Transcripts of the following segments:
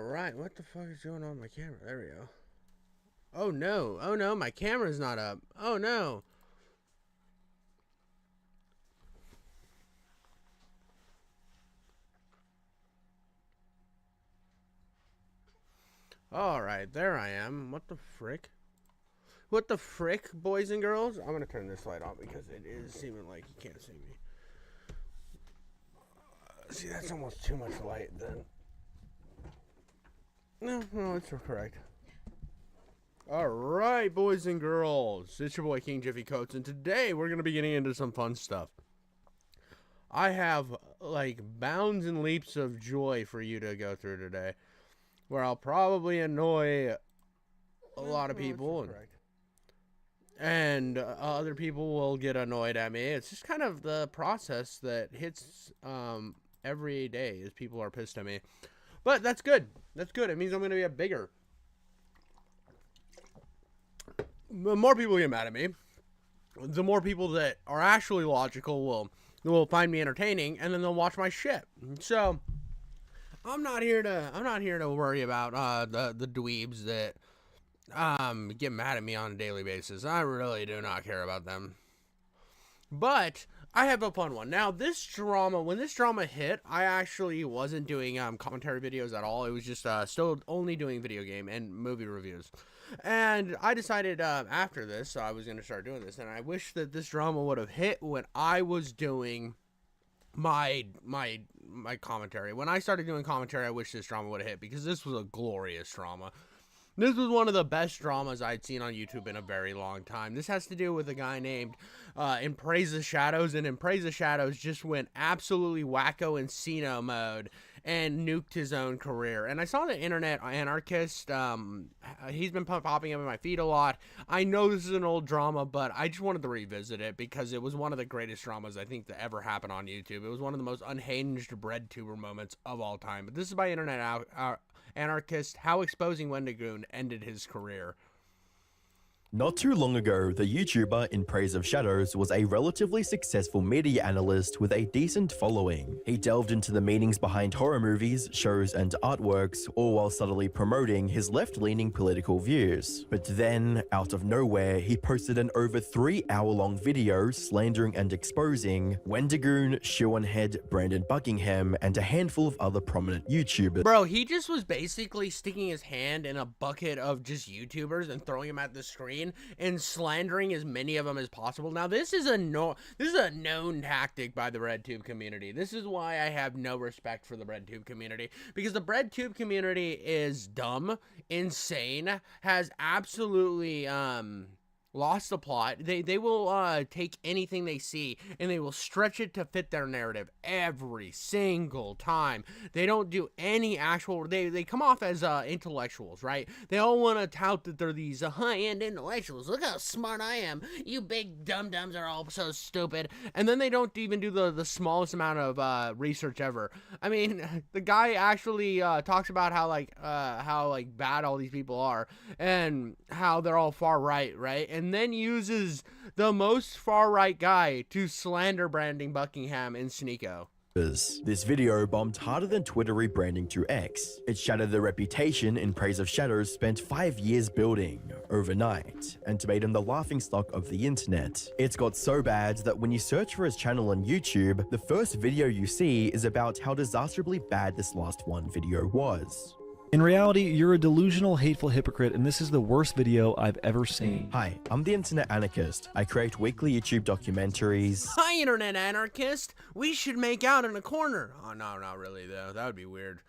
Alright, what the fuck is going on with my camera? There we go. Oh no, my camera's not up. Oh no. Alright, there I am. What the frick? What the frick, boys and girls? I'm gonna turn this light off because it is seeming like you can't see me. See, that's almost too much light then. No, it's correct. Alright, boys and girls. It's your boy King Jiffy Coates, and today we're gonna be getting into some fun stuff. I have like bounds and leaps of joy for you to go through today, where I'll probably annoy a lot of people, and other people will get annoyed at me. It's just kind of the process that hits every day, as people are pissed at me. But that's good. That's good. It means I'm going to get bigger. The more people get mad at me, the more people that are actually logical will find me entertaining, and then they'll watch my shit. So I'm not here to worry about the dweebs that get mad at me on a daily basis. I really do not care about them. But I have a fun one. Now, when this drama hit, I actually wasn't doing commentary videos at all. It was just still only doing video game and movie reviews. And I decided after this, I was going to start doing this. And I wish that this drama would have hit when I was doing my commentary. When I started doing commentary, I wish this drama would have hit, because this was a glorious drama. This was one of the best dramas I'd seen on YouTube in a very long time. This has to do with a guy named In Praise of Shadows, and In Praise of Shadows just went absolutely wacko Encino mode and nuked his own career. And I saw the internet anarchist, he's been popping up in my feed a lot. I know this is an old drama, but I just wanted to revisit it because it was one of the greatest dramas I think that ever happened on YouTube. It was one of the most unhinged breadtuber moments of all time. But this is by internet anarchist, how exposing Wendigoon ended his career. Not too long ago, the YouTuber In Praise of Shadows was a relatively successful media analyst with a decent following. He delved into the meanings behind horror movies, shows, and artworks, all while subtly promoting his left-leaning political views. But then, out of nowhere, he posted an over 3-hour-long video slandering and exposing Wendigoon, Shoeonhead, Brandon Buckingham, and a handful of other prominent YouTubers. Bro, he just was basically sticking his hand in a bucket of just YouTubers and throwing them at the screen and slandering as many of them as possible. Now, this is a known tactic by the RedTube community. This is why I have no respect for the RedTube community, because the RedTube community is dumb, insane, has absolutely lost the plot. They will take anything they see and they will stretch it to fit their narrative every single time. They don't do any actual, they come off as intellectuals, right? They all want to tout that they're these high-end intellectuals. Look how smart I am. You big dum-dums are all so stupid. And then they don't even do the smallest amount of research ever. I mean, the guy actually talks about how bad all these people are and how they're all far right, right? And then uses the most far-right guy to slander Brandon Buckingham and Sneeko. This video bombed harder than Twitter rebranding to X. It shattered the reputation In Praise of Shadows spent 5 years building overnight, and made him the laughingstock of the internet. It's got so bad that when you search for his channel on YouTube, the first video you see is about how disastrously bad this last one video was. In reality, you're a delusional, hateful hypocrite, and this is the worst video I've ever seen. Hi, I'm the Internet Anarchist. I create weekly YouTube documentaries. Hi, Internet Anarchist. We should make out in a corner. Oh, no, not really, though. That would be weird.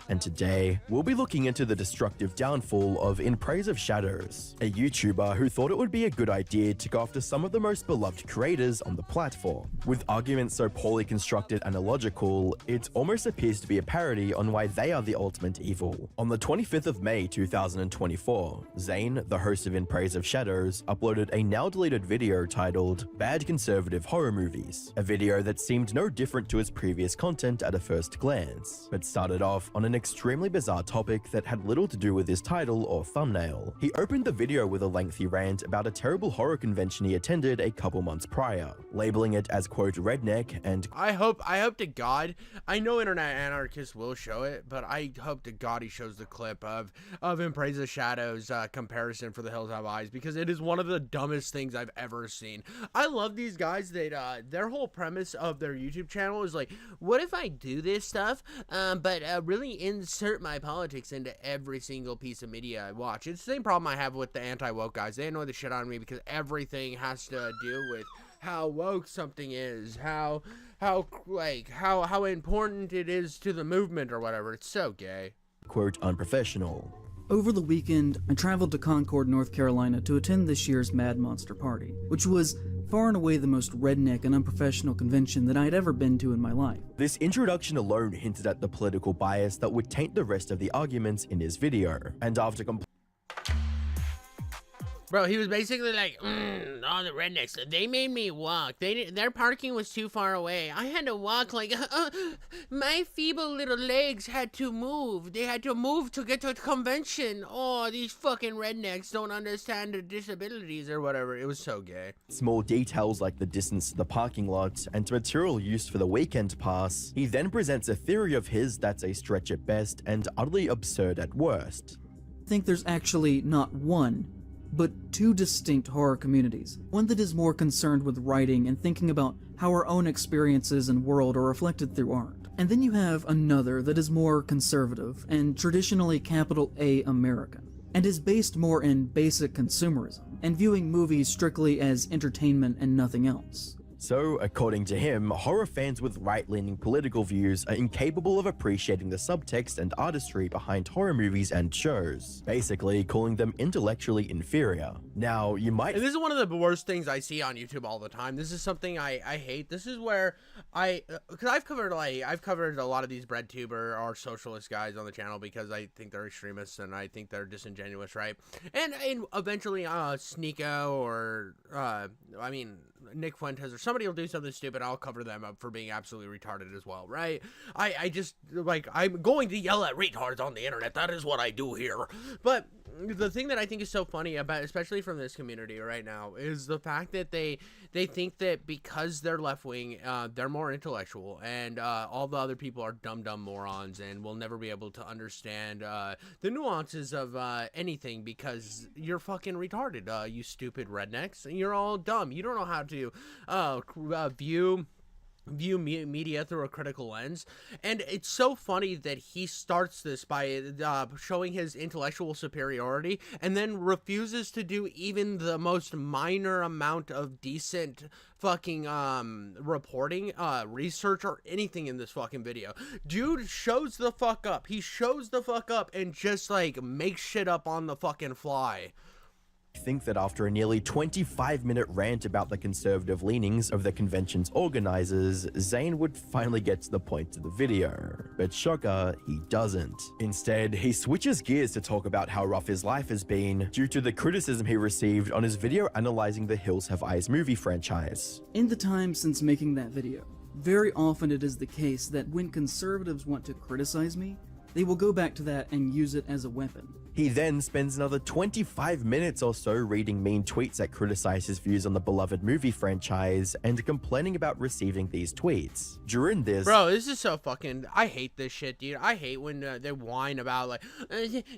And today, we'll be looking into the destructive downfall of In Praise of Shadows, a YouTuber who thought it would be a good idea to go after some of the most beloved creators on the platform. With arguments so poorly constructed and illogical, it almost appears to be a parody on why they are the ultimate evil. On the 25th of May 2024, Zane, the host of In Praise of Shadows, uploaded a now-deleted video titled Bad Conservative Horror Movies, a video that seemed no different to his previous content at a first glance, but started off on on an extremely bizarre topic that had little to do with his title or thumbnail. He opened the video with a lengthy rant about a terrible horror convention he attended a couple months prior, labeling it as quote redneck and I hope to God, I know Internet Anarchist will show it, but I hope to God he shows the clip of In Praise of Shadows comparison for The Hills Have Eyes, because it is one of the dumbest things I've ever seen. I love these guys that their whole premise of their YouTube channel is like, what if I do this stuff, but really insert my politics into every single piece of media I watch. It's the same problem I have with the anti-woke guys. They annoy the shit out of me because everything has to do with how woke something is, how important it is to the movement or whatever. It's so gay. quote unprofessional. Over the weekend, I traveled to Concord, North Carolina to attend this year's Mad Monster Party, which was far and away the most redneck and unprofessional convention that I had ever been to in my life. This introduction alone hinted at the political bias that would taint the rest of the arguments in his video, and after Bro, he was basically like, all the rednecks, they made me walk. Their parking was too far away. I had to walk like, my feeble little legs had to move. They had to move to get to the convention. Oh, these fucking rednecks don't understand their disabilities or whatever. It was so gay. small details like the distance to the parking lot and material used for the weekend pass, he then presents a theory of his that's a stretch at best and utterly absurd at worst. I think there's actually not one, but two distinct horror communities. One that is more concerned with writing and thinking about how our own experiences and world are reflected through art. And then you have another that is more conservative and traditionally capital A American, and is based more in basic consumerism and viewing movies strictly as entertainment and nothing else. So, according to him, horror fans with right-leaning political views are incapable of appreciating the subtext and artistry behind horror movies and shows, basically calling them intellectually inferior. Now, you might— And this is one of the worst things I see on YouTube all the time. This is something I hate. This is where because I've covered a lot of these breadtuber or socialist guys on the channel because I think they're extremists and I think they're disingenuous, right? And eventually Sneeko or Nick Fuentes or somebody will do something stupid, I'll cover them up for being absolutely retarded as well, right? I just, like, I'm going to yell at retards on the internet. That is what I do here. But the thing that I think is so funny about, especially from this community right now, is the fact that they think that because they're left-wing, they're more intellectual, and all the other people are dumb morons and will never be able to understand the nuances of anything because you're fucking retarded, you stupid rednecks, and you're all dumb. You don't know how to view media through a critical lens. And it's so funny that he starts this by showing his intellectual superiority and then refuses to do even the most minor amount of decent fucking reporting, research, or anything in this fucking video. Dude shows the fuck up. He shows the fuck up and just like makes shit up on the fucking fly. think that after a nearly 25-minute rant about the conservative leanings of the convention's organizers, Zane would finally get to the point of the video. But shocker, he doesn't. Instead, he switches gears to talk about how rough his life has been due to the criticism he received on his video analyzing the Hills Have Eyes movie franchise. In the time since making that video, very often it is the case that when conservatives want to criticize me, they will go back to that and use it as a weapon. He then spends another 25 minutes or so reading mean tweets that criticize his views on the beloved movie franchise and complaining about receiving these tweets. During this— Bro, this is so fucking— I hate this shit, dude. I hate when they whine about, like,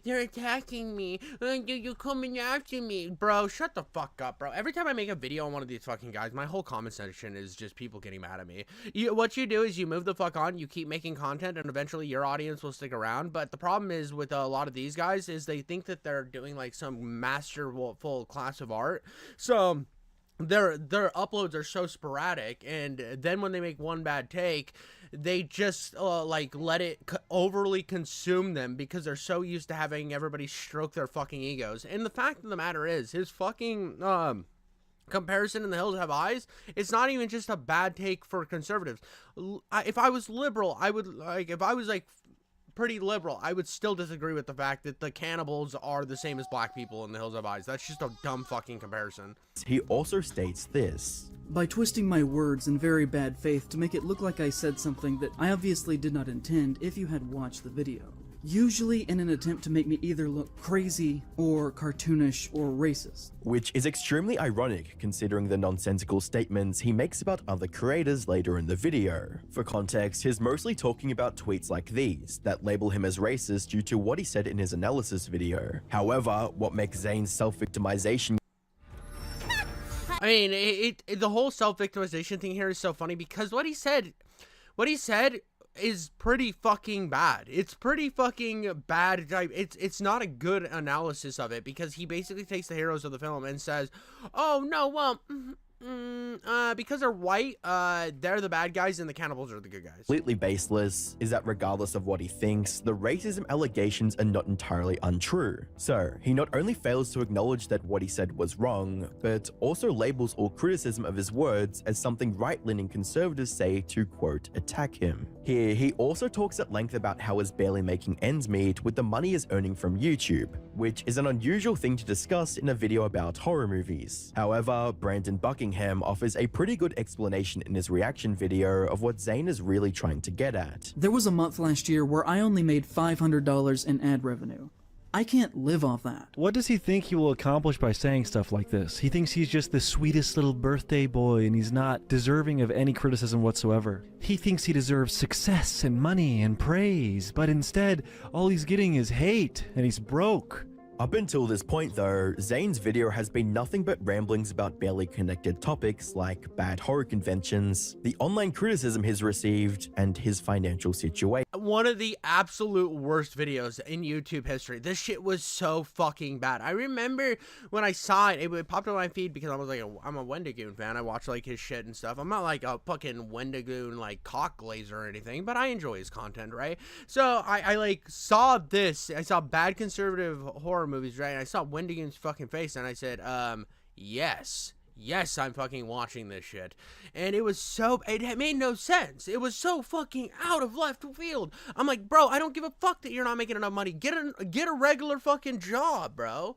they're attacking me, you're coming after me. Bro, shut the fuck up, bro. Every time I make a video on one of these fucking guys, my whole comment section is just people getting mad at me. What you do is you move the fuck on, you keep making content, and eventually your audience will stick around. But the problem is with a lot of these guys is they think that they're doing like some masterful class of art. So their uploads are so sporadic, and then when they make one bad take, they just like let it overly consume them because they're so used to having everybody stroke their fucking egos. And the fact of the matter is, his fucking comparison in The Hills Have Eyes, it's not even just a bad take for conservatives. If I was liberal, I would, like, if I was like pretty liberal, I would still disagree with the fact that the cannibals are the same as black people in The Hills Have Eyes. That's just a dumb fucking comparison. he also states this. By twisting my words in very bad faith to make it look like I said something that I obviously did not intend if you had watched the video. usually in an attempt to make me either look crazy or cartoonish or racist. Which is extremely ironic considering the nonsensical statements he makes about other creators later in the video. For context, he's mostly talking about tweets like these that label him as racist due to what he said in his analysis video. However, what makes Zane's self-victimization I mean, the whole self-victimization thing here is so funny because what he said is pretty fucking bad. It's pretty fucking bad. It's not a good analysis of it because he basically takes the heroes of the film and says, oh no, well, because they're white, they're the bad guys and the cannibals are the good guys. completely baseless is that regardless of what he thinks, the racism allegations are not entirely untrue. So, he not only fails to acknowledge that what he said was wrong, but also labels all criticism of his words as something right-leaning conservatives say to, quote, attack him. Here, he also talks at length about how he's barely making ends meet with the money he's earning from YouTube, which is an unusual thing to discuss in a video about horror movies. However, Brandon Buckingham offers a pretty good explanation in his reaction video of what Zane is really trying to get at. There was a month last year where I only made $500 in ad revenue. I can't live off that. What does he think he will accomplish by saying stuff like this? He thinks he's just the sweetest little birthday boy and he's not deserving of any criticism whatsoever. He thinks he deserves success and money and praise, but instead, all he's getting is hate and he's broke. Up until this point though, Zane's video has been nothing but ramblings about barely connected topics like bad horror conventions, the online criticism he's received, and his financial situation. One of the absolute worst videos in YouTube history. This shit was so fucking bad. I remember when I saw it, it popped on my feed because I was like, I'm a wendigoon fan. I watch like his shit and stuff. I'm not like a fucking wendigoon like cock glazer or anything, but I enjoy his content, right? So I like saw this. I saw bad conservative horror movies, right? And I saw Wendigoon's fucking face and I said, yes, I'm fucking watching this shit. And it was so, it made no sense. It was so fucking out of left field. I'm like, bro, I don't give a fuck that you're not making enough money. Get a regular fucking job, bro.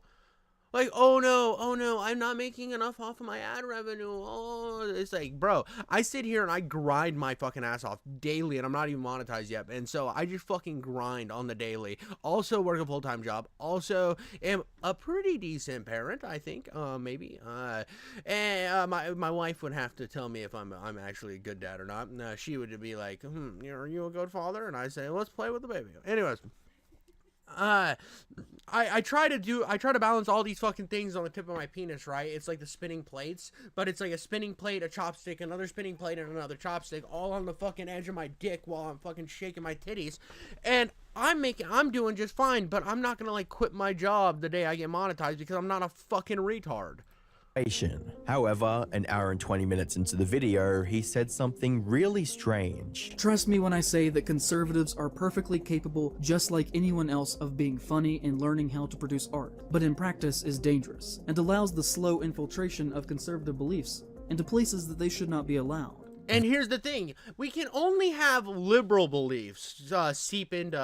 Like, oh no, I'm not making enough off of my ad revenue. Oh, it's like, bro, I sit here and I grind my fucking ass off daily and I'm not even monetized yet. And so I just fucking grind on the daily. Also work a full-time job. Also am a pretty decent parent, I think, maybe. And my wife would have to tell me if I'm actually a good dad or not. She would be like, are you a good father? And I say, let's play with the baby. Anyways. I try to balance all these fucking things on the tip of my penis, right? It's like the spinning plates, but it's like a spinning plate, a chopstick, another spinning plate, and another chopstick, all on the fucking edge of my dick while I'm fucking shaking my titties. And I'm doing just fine, but I'm not gonna like quit my job the day I get monetized because I'm not a fucking retard. However, an hour and 20 minutes into the video, he said something really strange. Trust me when I say that conservatives are perfectly capable, just like anyone else, of being funny and learning how to produce art, but in practice is dangerous, and allows the slow infiltration of conservative beliefs into places that they should not be allowed. And here's the thing, we can only have liberal beliefs seep into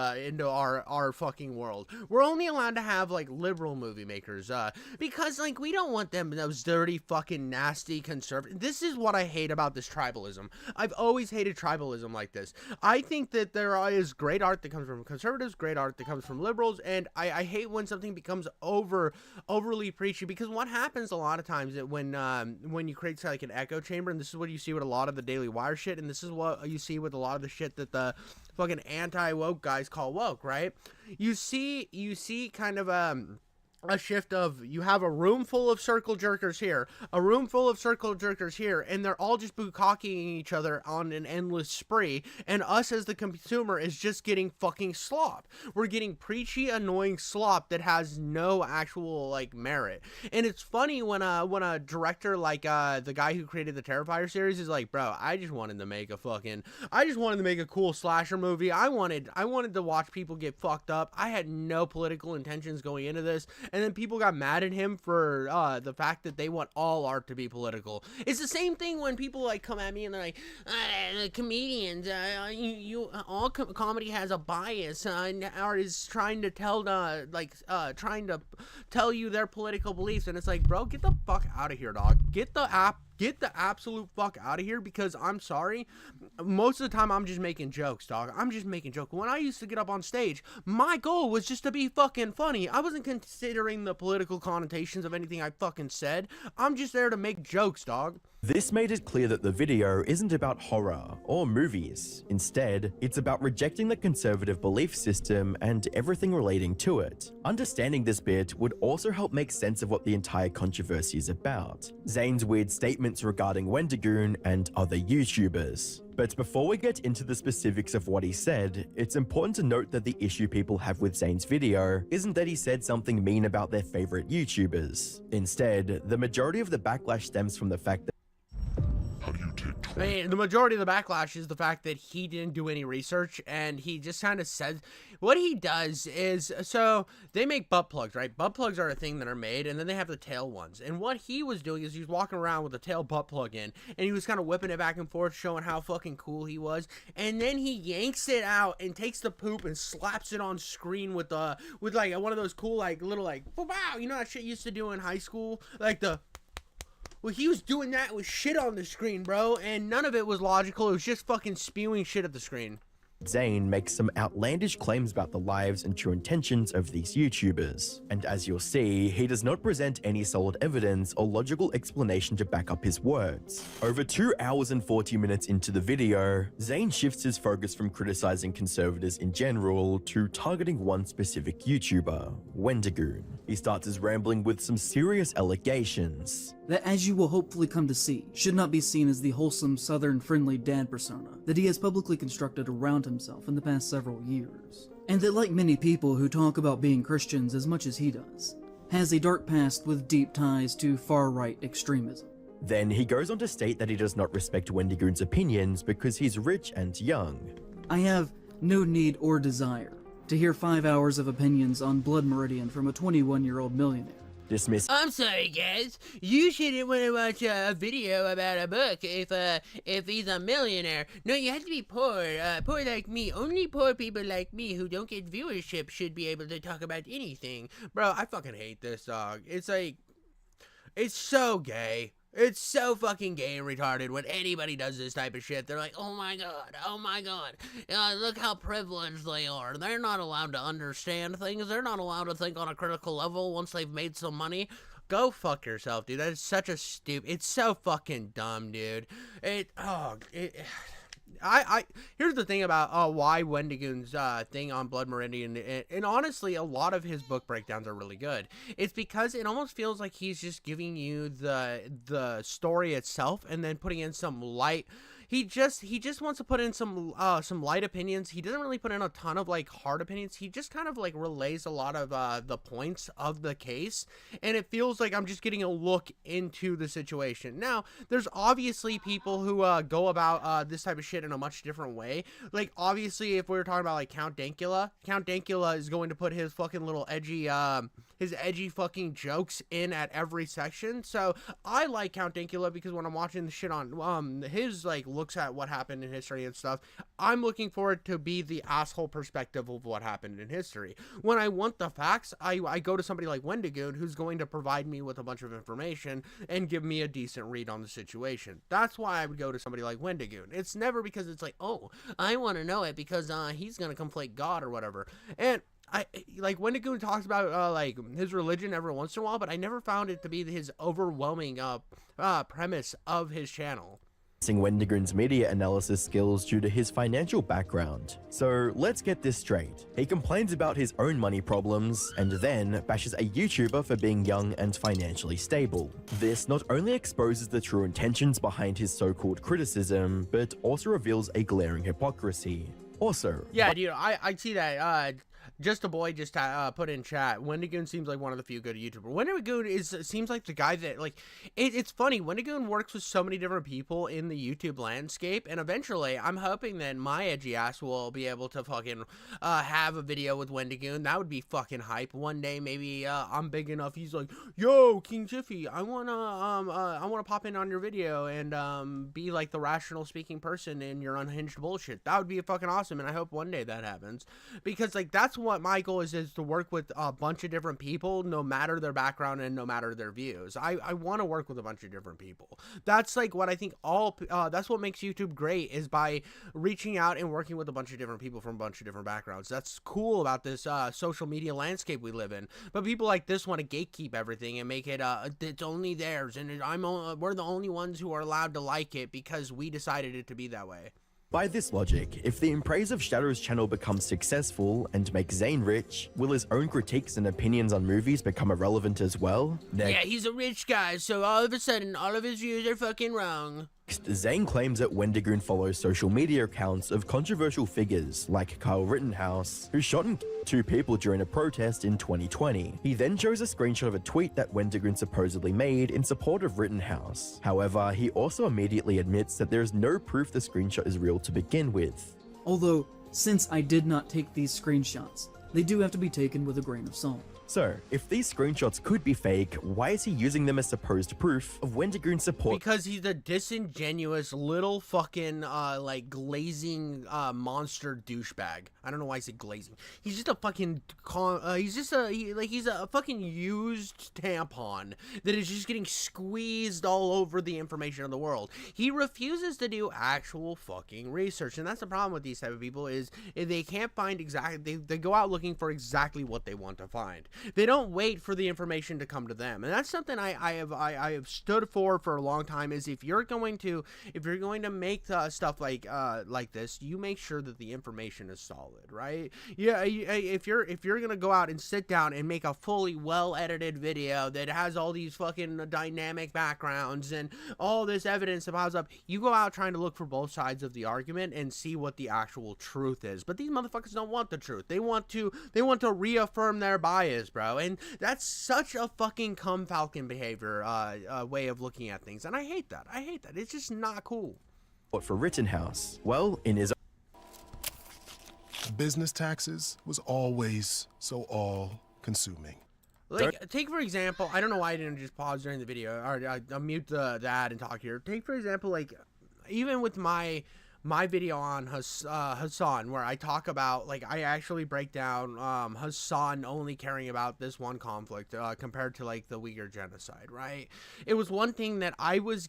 our fucking world. We're only allowed to have like liberal movie makers because like we don't want them, those dirty fucking nasty conservative. This is what I hate about this tribalism. I've always hated tribalism like this. I think that there is great art that comes from conservatives, great art that comes from liberals, and I hate when something becomes overly preachy, because what happens a lot of times that when you create like an echo chamber, and this is what you see with a lot of the Daily Wire shit, and this is what you see with a lot of the shit that the fucking anti-woke guys call woke, right? You see kind of a shift of, you have a room full of circle jerkers here, a room full of circle jerkers here, and they're all just bukkakking each other on an endless spree, and us as the consumer is just getting fucking slop. We're getting preachy, annoying slop that has no actual like merit. And it's funny when a director like the guy who created the Terrifier series is like, bro, I just wanted to make a cool slasher movie. I wanted to watch people get fucked up. I had no political intentions going into this. And then people got mad at him for the fact that they want all art to be political. It's the same thing when people like come at me and they're like, the comedians, all comedy has a bias, or is trying to tell you their political beliefs. And it's like, bro, get the fuck out of here, dog. Get the get the absolute fuck out of here, because I'm sorry, most of the time I'm just making jokes, dog. I'm just making jokes. When I used to get up on stage, my goal was just to be fucking funny. I wasn't considering the political connotations of anything I fucking said. I'm just there to make jokes, dog. This made it clear that the video isn't about horror or movies. Instead, it's about rejecting the conservative belief system and everything relating to it. Understanding this bit would also help make sense of what the entire controversy is about. Zayn's weird statements regarding Wendigoon and other YouTubers. But before we get into the specifics of what he said, it's important to note that the issue people have with Zayn's video isn't that he said something mean about their favorite YouTubers. Instead, the majority of the backlash stems from the fact that I mean, the majority of the backlash is the fact that he didn't do any research, and he just kind of says what he does is, so they make butt plugs, right? Butt plugs are a thing that are made, and then they have the tail ones. And what he was doing is he was walking around with the tail butt plug in, and he was kind of whipping it back and forth, showing how fucking cool he was. And then he yanks it out and takes the poop and slaps it on screen with like one of those cool like little like wow, you know that shit you used to do in high school, like the. Well, he was doing that with shit on the screen, bro, and none of it was logical. It was just fucking spewing shit at the screen. Zayn makes some outlandish claims about the lives and true intentions of these YouTubers. And as you'll see, he does not present any solid evidence or logical explanation to back up his words. Over 2 hours and 40 minutes into the video, Zayn shifts his focus from criticizing conservatives in general to targeting one specific YouTuber, Wendigoon. He starts his rambling with some serious allegations. That, as you will hopefully come to see, should not be seen as the wholesome, southern-friendly dad persona that he has publicly constructed around himself in the past several years. And that, like many people who talk about being Christians as much as he does, has a dark past with deep ties to far-right extremism. Then he goes on to state that he does not respect Wendigoon's opinions because he's rich and young. I have no need or desire to hear 5 hours of opinions on Blood Meridian from a 21-year-old millionaire. Dismiss. I'm sorry, guys. You shouldn't want to watch a video about a book if he's a millionaire. No, you have to be poor. Poor like me. Only poor people like me who don't get viewership should be able to talk about anything. Bro, I fucking hate this, dog. It's like, it's so gay. It's so fucking gay and retarded when anybody does this type of shit. They're like, oh my god, look how privileged they are. They're not allowed to understand things. They're not allowed to think on a critical level once they've made some money. Go fuck yourself, dude. That is such a it's so fucking dumb, dude. Here's the thing about why Wendigoon's thing on Blood Meridian, and honestly, a lot of his book breakdowns are really good. It's because it almost feels like he's just giving you the story itself and then putting in some light. He just wants to put in some light opinions. He doesn't really put in a ton of like hard opinions. He just kind of like relays a lot of the points of the case, and it feels like I'm just getting a look into the situation. Now, there's obviously people who go about this type of shit in a much different way. Like obviously, if we were talking about like Count Dankula is going to put his fucking little edgy fucking jokes in at every section. So I like Count Dankula because when I'm watching the shit on his like looks at what happened in history and stuff, I'm looking for it to be the asshole perspective of what happened in history. When I want the facts, I go to somebody like Wendigoon, who's going to provide me with a bunch of information and give me a decent read on the situation. That's why I would go to somebody like Wendigoon. It's never because it's like, oh, I want to know it because he's gonna conflate God or whatever. And I like Wendigoon talks about like his religion every once in a while, but I never found it to be his overwhelming premise of his channel. Wendigoon's media analysis skills due to his financial background. So let's get this straight. He complains about his own money problems and then bashes a YouTuber for being young and financially stable. This not only exposes the true intentions behind his so-called criticism, but also reveals a glaring hypocrisy. Also, yeah, dude, I see that. Just a boy just put in chat, Wendigoon seems like one of the few good YouTubers. Wendigoon seems like the guy that, like, it's funny, Wendigoon works with so many different people in the YouTube landscape, and eventually, I'm hoping that my edgy ass will be able to fucking have a video with Wendigoon. That would be fucking hype. One day, maybe I'm big enough, he's like, yo, King Jiffy, I wanna pop in on your video and be like the rational speaking person in your unhinged bullshit. That would be fucking awesome, and I hope one day that happens, because like that's that's what my goal is to work with a bunch of different people, no matter their background and no matter their views. I want to work with a bunch of different people. That's like what I think that's what makes YouTube great, is by reaching out and working with a bunch of different people from a bunch of different backgrounds. That's cool about this social media landscape we live in. But people like this want to gatekeep everything and make it it's only theirs, and we're the only ones who are allowed to like it because we decided it to be that way. By this logic, if the In Praise of Shadows channel becomes successful and makes Zane rich, will his own critiques and opinions on movies become irrelevant as well? Yeah, he's a rich guy, so all of a sudden, all of his views are fucking wrong. Zane claims that wendigoon follows social media accounts of controversial figures like Kyle Rittenhouse, who shot and killed 2 people during a protest in 2020. He then shows a screenshot of a tweet that wendigoon supposedly made in support of Rittenhouse. However, he also immediately admits that there is no proof the screenshot is real to begin with. Although, since I did not take these screenshots, they do have to be taken with a grain of salt. So, if these screenshots could be fake, why is he using them as supposed proof of wendigoon support? Because he's a disingenuous little fucking like glazing monster douchebag. I don't know why I said glazing. He's just a fucking he's a fucking used tampon that is just getting squeezed all over the information of the world. He refuses to do actual fucking research, and that's the problem with these type of people, is they can't find exactly, they go out looking for exactly what they want to find. They don't wait for the information to come to them, and that's something I have stood for a long time. Is if you're going to make stuff like this, you make sure that the information is solid, right? Yeah, if you're gonna go out and sit down and make a fully well edited video that has all these fucking dynamic backgrounds and all this evidence that piles up, you go out trying to look for both sides of the argument and see what the actual truth is. But these motherfuckers don't want the truth. They want to reaffirm their bias, bro, and that's such a fucking cum falcon behavior way of looking at things, and I hate that. It's just not cool. What for Rittenhouse? Well, in his business taxes was always so all-consuming. Like, take for example, I don't know why I didn't just pause during the video, or I'll mute the ad and talk here. Take for example, like, even with my video on Hassan, where I talk about, like, I actually break down Hassan only caring about this one conflict compared to, like, the Uyghur genocide, right? It was one thing that I was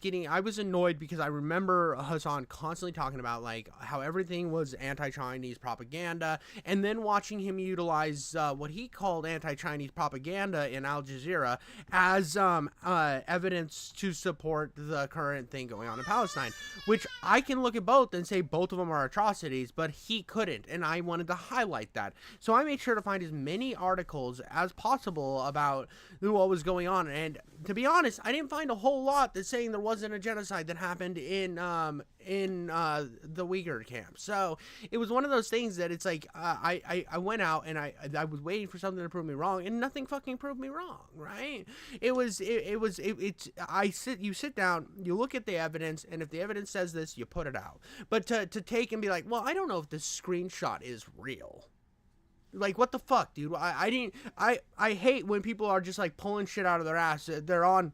annoyed because I remember Hassan constantly talking about, like, how everything was anti-Chinese propaganda, and then watching him utilize what he called anti-Chinese propaganda in Al Jazeera as evidence to support the current thing going on in Palestine, which I can look at both and say both of them are atrocities, but he couldn't, and I wanted to highlight that. So I made sure to find as many articles as possible about what was going on, and to be honest, I didn't find a whole lot that's saying there wasn't a genocide that happened in the Uyghur camp. So it was one of those things that it's like I went out and I was waiting for something to prove me wrong, and nothing fucking proved me wrong, right? You sit down, you look at the evidence, and if the evidence says this, you put it out. But to take and be like, well, I don't know if this screenshot is real. Like, what the fuck, dude? I hate when people are just like pulling shit out of their ass. They're on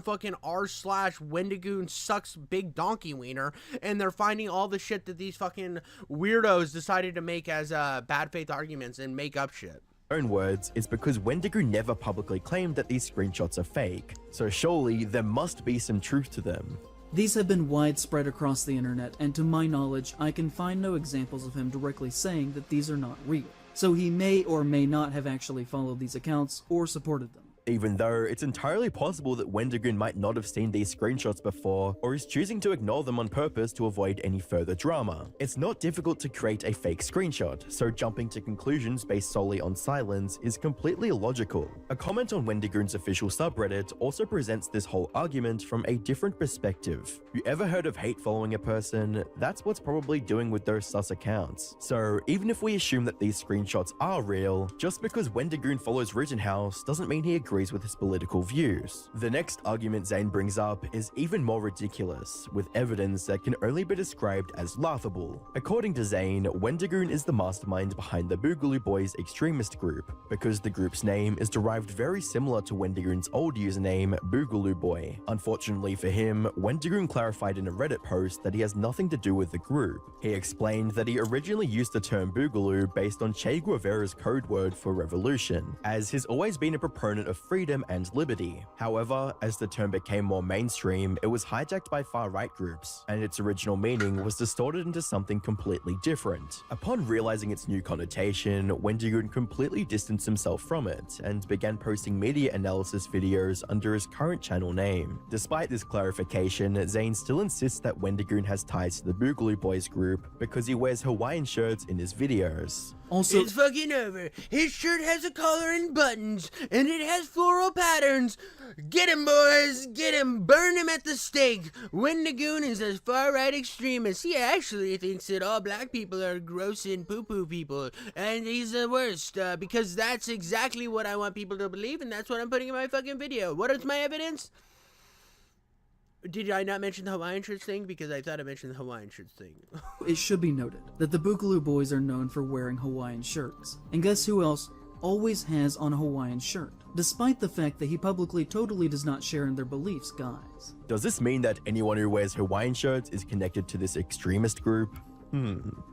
fucking r/wendigoon sucks big donkey wiener, and they're finding all the shit that these fucking weirdos decided to make as bad faith arguments and make up shit. Own words, it's because Wendigo never publicly claimed that these screenshots are fake, so surely there must be some truth to them. These have been widespread across the internet, and to my knowledge, I can find no examples of him directly saying that these are not real. So he may or may not have actually followed these accounts or supported them. Even though it's entirely possible that Wendigoon might not have seen these screenshots before, or is choosing to ignore them on purpose to avoid any further drama. It's not difficult to create a fake screenshot, so jumping to conclusions based solely on silence is completely illogical. A comment on Wendigoon's official subreddit also presents this whole argument from a different perspective. You ever heard of hate following a person? That's what's probably doing with those sus accounts. So even if we assume that these screenshots are real, just because Wendigoon follows Rittenhouse doesn't mean he agrees disagrees with his political views. The next argument Zane brings up is even more ridiculous, with evidence that can only be described as laughable. According to Zane, Wendigoon is the mastermind behind the Boogaloo Boys extremist group, because the group's name is derived very similar to Wendigoon's old username, Boogaloo Boy. Unfortunately for him, Wendigoon clarified in a Reddit post that he has nothing to do with the group. He explained that he originally used the term Boogaloo based on Che Guevara's code word for revolution, as he's always been a proponent of freedom and liberty. However, as the term became more mainstream, it was hijacked by far-right groups, and its original meaning was distorted into something completely different. Upon realizing its new connotation, Wendigoon completely distanced himself from it, and began posting media analysis videos under his current channel name. Despite this clarification, Zane still insists that Wendigoon has ties to the Boogaloo Boys group because he wears Hawaiian shirts in his videos. Also, It's fucking over. His shirt has a collar and buttons, and it has floral patterns. Get him, boys. Get him. Burn him at the stake. Wendigoon is a far-right extremist. He actually thinks that all black people are gross and poo-poo people, and he's the worst, because that's exactly what I want people to believe, and that's what I'm putting in my fucking video. What is my evidence? Did I not mention the Hawaiian shirts thing? Because I thought I mentioned the Hawaiian shirts thing. it should be noted that the Boogaloo Boys are known for wearing Hawaiian shirts. And guess who else always has on a Hawaiian shirt, despite the fact that he publicly totally does not share in their beliefs, guys. Does this mean that anyone who wears Hawaiian shirts is connected to this extremist group?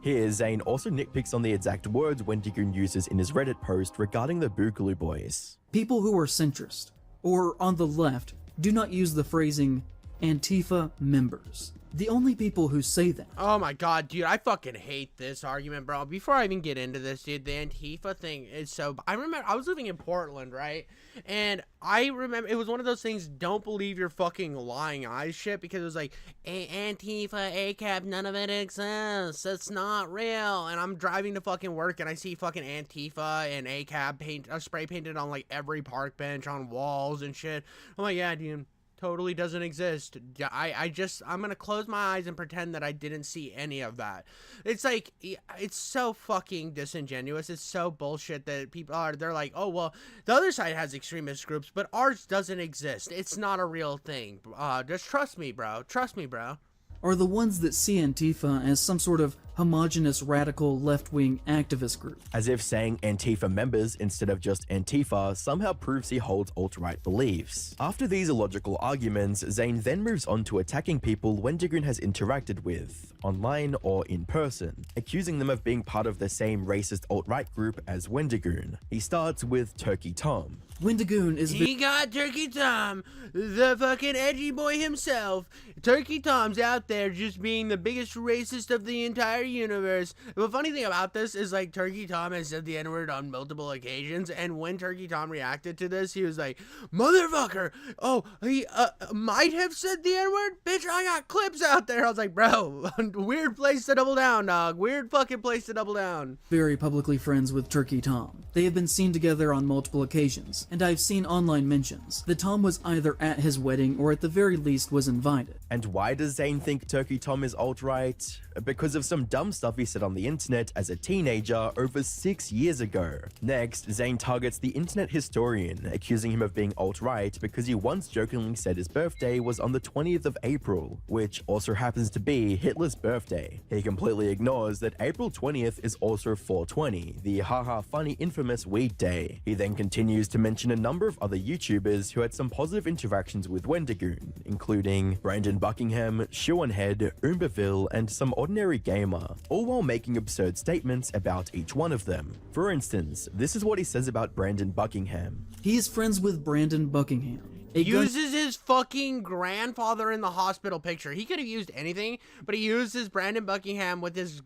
Here, Zane also nitpicks on the exact words Wendigoon uses in his Reddit post regarding the Boogaloo Boys. People who are centrist, or on the left, do not use the phrasing Antifa members. The only people who say that. Oh my god, dude, I fucking hate this argument, bro. Before I even get into this, dude, the Antifa thing is so... I remember, I was living in Portland, right? And I remember, it was one of those things, don't believe your fucking lying eyes shit, because it was like, Antifa, ACAB, none of it exists. It's not real. And I'm driving to fucking work, and I see fucking Antifa and ACAB spray painted on, like, every park bench, on walls and shit. I'm like, yeah, dude. Totally doesn't exist. I'm gonna close my eyes and pretend that I didn't see any of that. It's like, it's so fucking disingenuous. It's so bullshit that they're like, oh, well, the other side has extremist groups, but ours doesn't exist. It's not a real thing. Just trust me, bro. Trust me, bro. Are the ones that see Antifa as some sort of homogenous radical left-wing activist group. As if saying Antifa members instead of just Antifa somehow proves he holds alt-right beliefs. After these illogical arguments, Zane then moves on to attacking people Wendigoon has interacted with, online or in person, accusing them of being part of the same racist alt-right group as Wendigoon. He starts with Turkey Tom. Wendigoon is He got Turkey Tom, the fucking edgy boy himself. Turkey Tom's out there just being the biggest racist of the entire universe. The funny thing about this is, like, Turkey Tom has said the N-word on multiple occasions, and when Turkey Tom reacted to this, he was like, motherfucker, oh, he might have said the N-word? Bitch, I got clips out there. I was like, bro, weird place to double down, dog. Weird fucking place to double down. very publicly friends with Turkey Tom. They have been seen together on multiple occasions, and I've seen online mentions that Tom was either at his wedding or at the very least was invited. And why does Zane think Turkey Tom is alt-right? Because of some dumb stuff he said on the internet as a teenager over 6 years ago. Next, Zane targets the internet historian, accusing him of being alt-right because he once jokingly said his birthday was on the 20th of April, which also happens to be Hitler's birthday. He completely ignores that April 20th is also 420, the haha funny infamous weed day. He then continues to mention a number of other YouTubers who had some positive interactions with Wendigoon, including Brandon Buckingham, Shoonhead, Oombaville, and some ordinary gamer, all while making absurd statements about each one of them. For instance, this is what he says about Brandon Buckingham. He is friends with Brandon Buckingham. A gun- Uses his fucking grandfather in the hospital picture. He could have used anything, but he uses Brandon Buckingham with his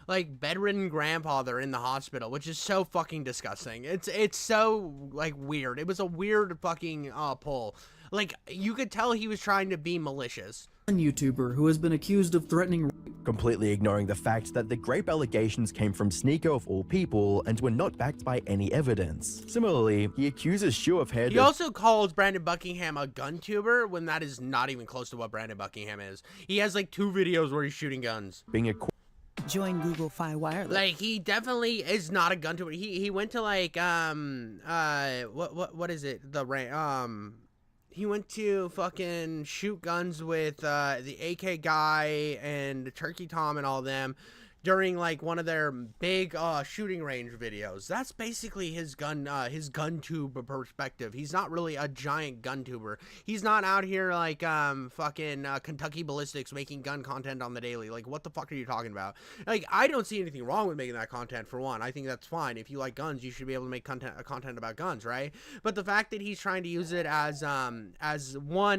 like bedridden grandfather in the hospital, which is so fucking disgusting. It's so like weird. It was a weird fucking pull. Like, you could tell he was trying to be malicious. YouTuber who has been accused of threatening Completely ignoring the fact that the grape allegations came from Sneeko of all people and were not backed by any evidence. Similarly, he accuses Shoonhead He also calls Brandon Buckingham a gun tuber when that is not even close to what Brandon Buckingham is. He has like 2 videos where he's shooting guns. being a Join Google Fi Wireless. Like, he definitely is not a gun tuber. He went to like what is it? He went to fucking shoot guns with the AK guy and Turkey Tom and all them during like one of their big shooting range videos. That's basically his gun tube perspective. He's not really a giant gun tuber. He's not out here like fucking Kentucky Ballistics making gun content on the daily. Like, what the fuck are you talking about? Like, I don't see anything wrong with making that content, for one. I think that's fine. If you like guns, you should be able to make content about guns, right? But the fact that he's trying to use it as one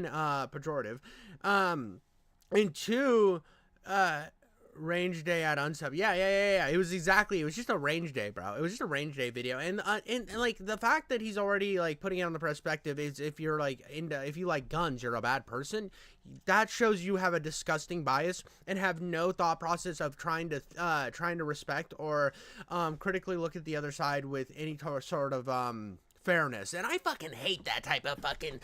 pejorative, and two, range day at unsub. Yeah. It was just a range day, bro. It was just a range day video. And like the fact that he's already like putting it on the perspective is if you're like if you like guns, you're a bad person. That shows you have a disgusting bias and have no thought process of trying to respect or critically look at the other side with any sort of fairness. And I fucking hate that type of fucking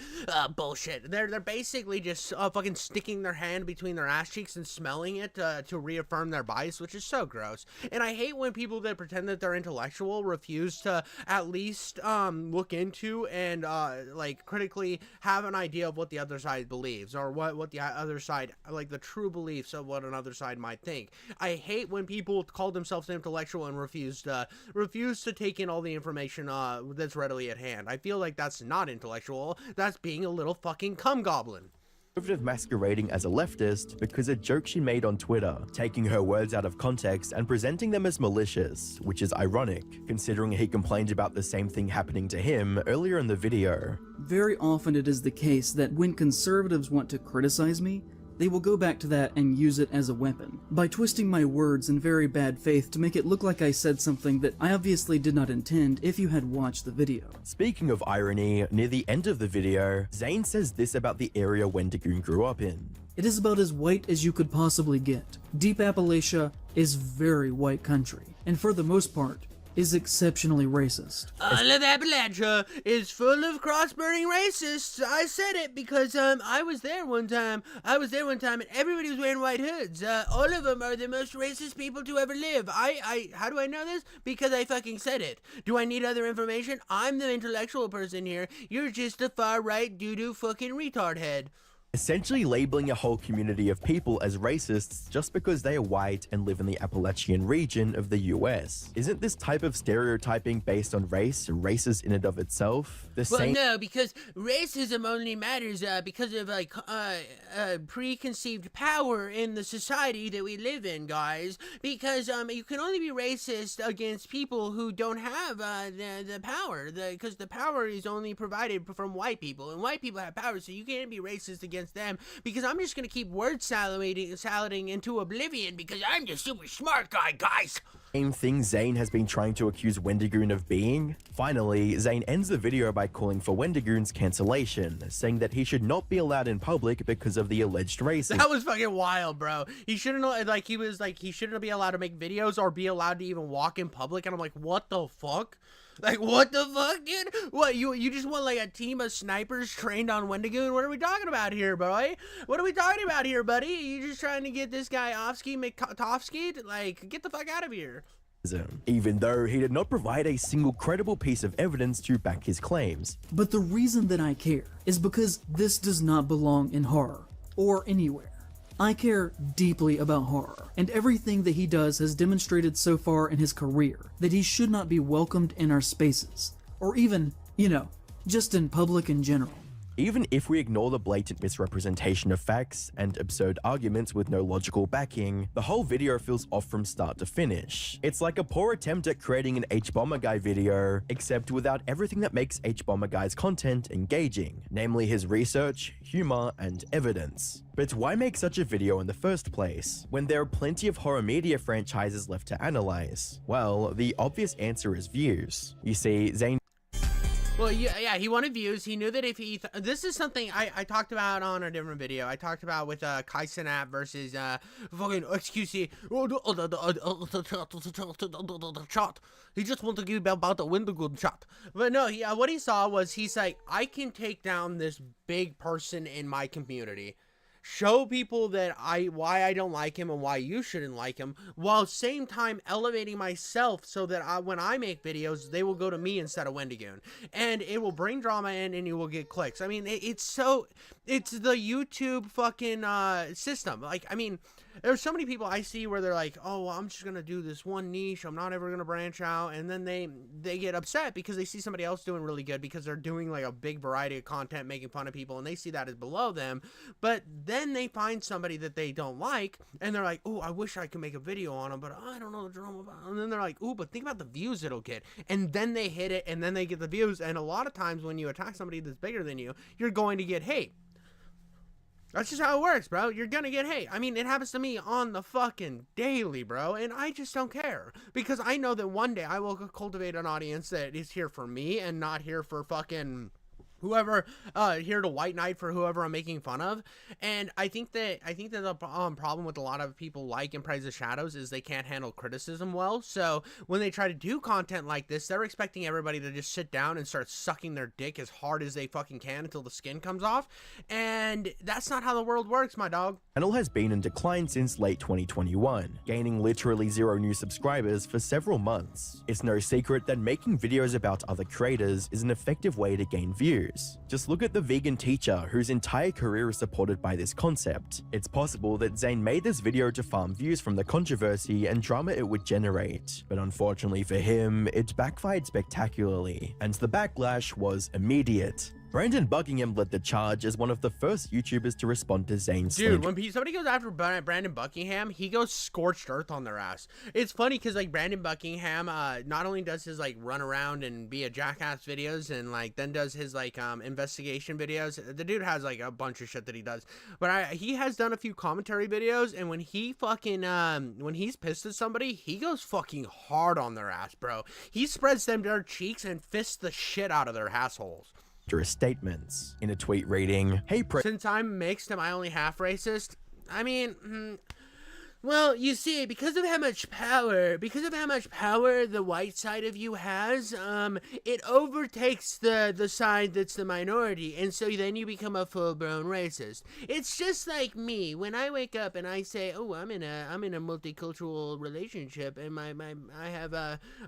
bullshit. They're basically just fucking sticking their hand between their ass cheeks and smelling it to reaffirm their bias, which is so gross. And I hate when people that pretend that they're intellectual refuse to at least look into and like critically have an idea of what the other side believes, or what the other side, like the true beliefs of what another side might think. I hate when people call themselves intellectual and refuse to take in all the information that's readily at hand. I feel like that's not intellectual. That's being a little fucking cum goblin. Masquerading as a leftist because a joke she made on Twitter, taking her words out of context and presenting them as malicious, which is ironic, considering he complained about the same thing happening to him earlier in the video. Very often it is the case that when conservatives want to criticize me, they will go back to that and use it as a weapon, by twisting my words in very bad faith to make it look like I said something that I obviously did not intend if you had watched the video. Speaking of irony, near the end of the video, Zane says this about the area Wendigoon grew up in. It is about as white as you could possibly get. Deep Appalachia is very white country, and for the most part, is exceptionally racist. All of Appalachia is full of cross-burning racists. I said it because I was there one time. And everybody was wearing white hoods. All of them are the most racist people to ever live. How do I know this? Because I fucking said it. Do I need other information? I'm the intellectual person here. You're just a far-right doo-doo fucking retard head. Essentially labeling a whole community of people as racists just because they are white and live in the Appalachian region of the US. Isn't this type of stereotyping based on race racist in and of itself? No, because racism only matters because of like preconceived power in the society that we live in, guys. Because you can only be racist against people who don't have the power, because the power is only provided from white people, and white people have power, so you can't be racist against them, because I'm just gonna keep word salading into oblivion because I'm the super smart guy, guys. Same thing Zane has been trying to accuse Wendigoon of being. Finally, Zane ends the video by calling for Wendigoon's cancellation, saying that he should not be allowed in public because of the alleged racism. That was fucking wild, bro. He shouldn't he shouldn't be allowed to make videos or be allowed to even walk in public, and I'm like, what the fuck? Like, what the fuck, dude? What, you just want, like, a team of snipers trained on Wendigoon? What are we talking about here, boy? What are we talking about here, buddy? You just trying to get this guy Offski McTofski'd? Like, get the fuck out of here. Even though he did not provide a single credible piece of evidence to back his claims. But the reason that I care is because this does not belong in horror, or anywhere. I care deeply about horror, and everything that he does has demonstrated so far in his career that he should not be welcomed in our spaces, or even, just in public in general. Even if we ignore the blatant misrepresentation of facts and absurd arguments with no logical backing, the whole video feels off from start to finish. It's like a poor attempt at creating an H-Bomber-Guy video, except without everything that makes H-Bomber-Guy's content engaging, namely his research, humor, and evidence. But why make such a video in the first place, when there are plenty of horror media franchises left to analyze? Well, the obvious answer is views. You see, Zane Well, yeah, he wanted views. He knew that if he... this is something I talked about on a different video. I talked about with Kai Cenat versus fucking XQC. Shot. He just wanted to give about the Wendigoon shot. But no, what he saw was, he's like, I can take down this big person in my community. show people that why I don't like him and why you shouldn't like him, while same time elevating myself so that when I make videos, they will go to me instead of wendigoon, and it will bring drama in and you will get clicks. I mean, it's the YouTube fucking system. Like, I mean, there's so many people I see where they're like, oh, well, I'm just gonna do this one niche, I'm not ever gonna branch out, and then they get upset because they see somebody else doing really good because they're doing like a big variety of content making fun of people, and they see that as below them. But then they find somebody that they don't like, and they're like, oh, I wish I could make a video on them, but I don't know the drama about it. And then they're like, oh, but think about the views it'll get, and then they hit it, and then they get the views. And a lot of times when you attack somebody that's bigger than you, you're going to get hate. That's just how it works, bro. You're gonna get hate. I mean, it happens to me on the fucking daily, bro, and I just don't care, because I know that one day I will cultivate an audience that is here for me and not here for fucking whoever, here to white knight for whoever I'm making fun of. And I think that the problem with a lot of people like In Praise of Shadows is they can't handle criticism well. So when they try to do content like this, they're expecting everybody to just sit down and start sucking their dick as hard as they fucking can until the skin comes off. And that's not how the world works, my dog. The channel has been in decline since late 2021, gaining literally 0 new subscribers for several months. It's no secret that making videos about other creators is an effective way to gain views. Just look at the vegan teacher whose entire career is supported by this concept. It's possible that Zane made this video to farm views from the controversy and drama it would generate, but unfortunately for him, it backfired spectacularly, and the backlash was immediate. Brandon Buckingham led the charge as one of the first YouTubers to respond to Zane's Dude, when somebody goes after Brandon Buckingham, he goes scorched earth on their ass. It's funny because, like, Brandon Buckingham, not only does his, like, run around and be a jackass videos and, like, then does his, like, investigation videos. The dude has, like, a bunch of shit that he does. But he has done a few commentary videos, and when he fucking, when he's pissed at somebody, he goes fucking hard on their ass, bro. He spreads them their cheeks and fists the shit out of their assholes. His statements. In a tweet reading, "Hey, since I'm mixed, am I only half racist? I mean, well, you see, because of how much power the white side of you has, it overtakes the side that's the minority, and so then you become a full-blown racist. It's just like me when I wake up and I say, oh, I'm in a multicultural relationship, and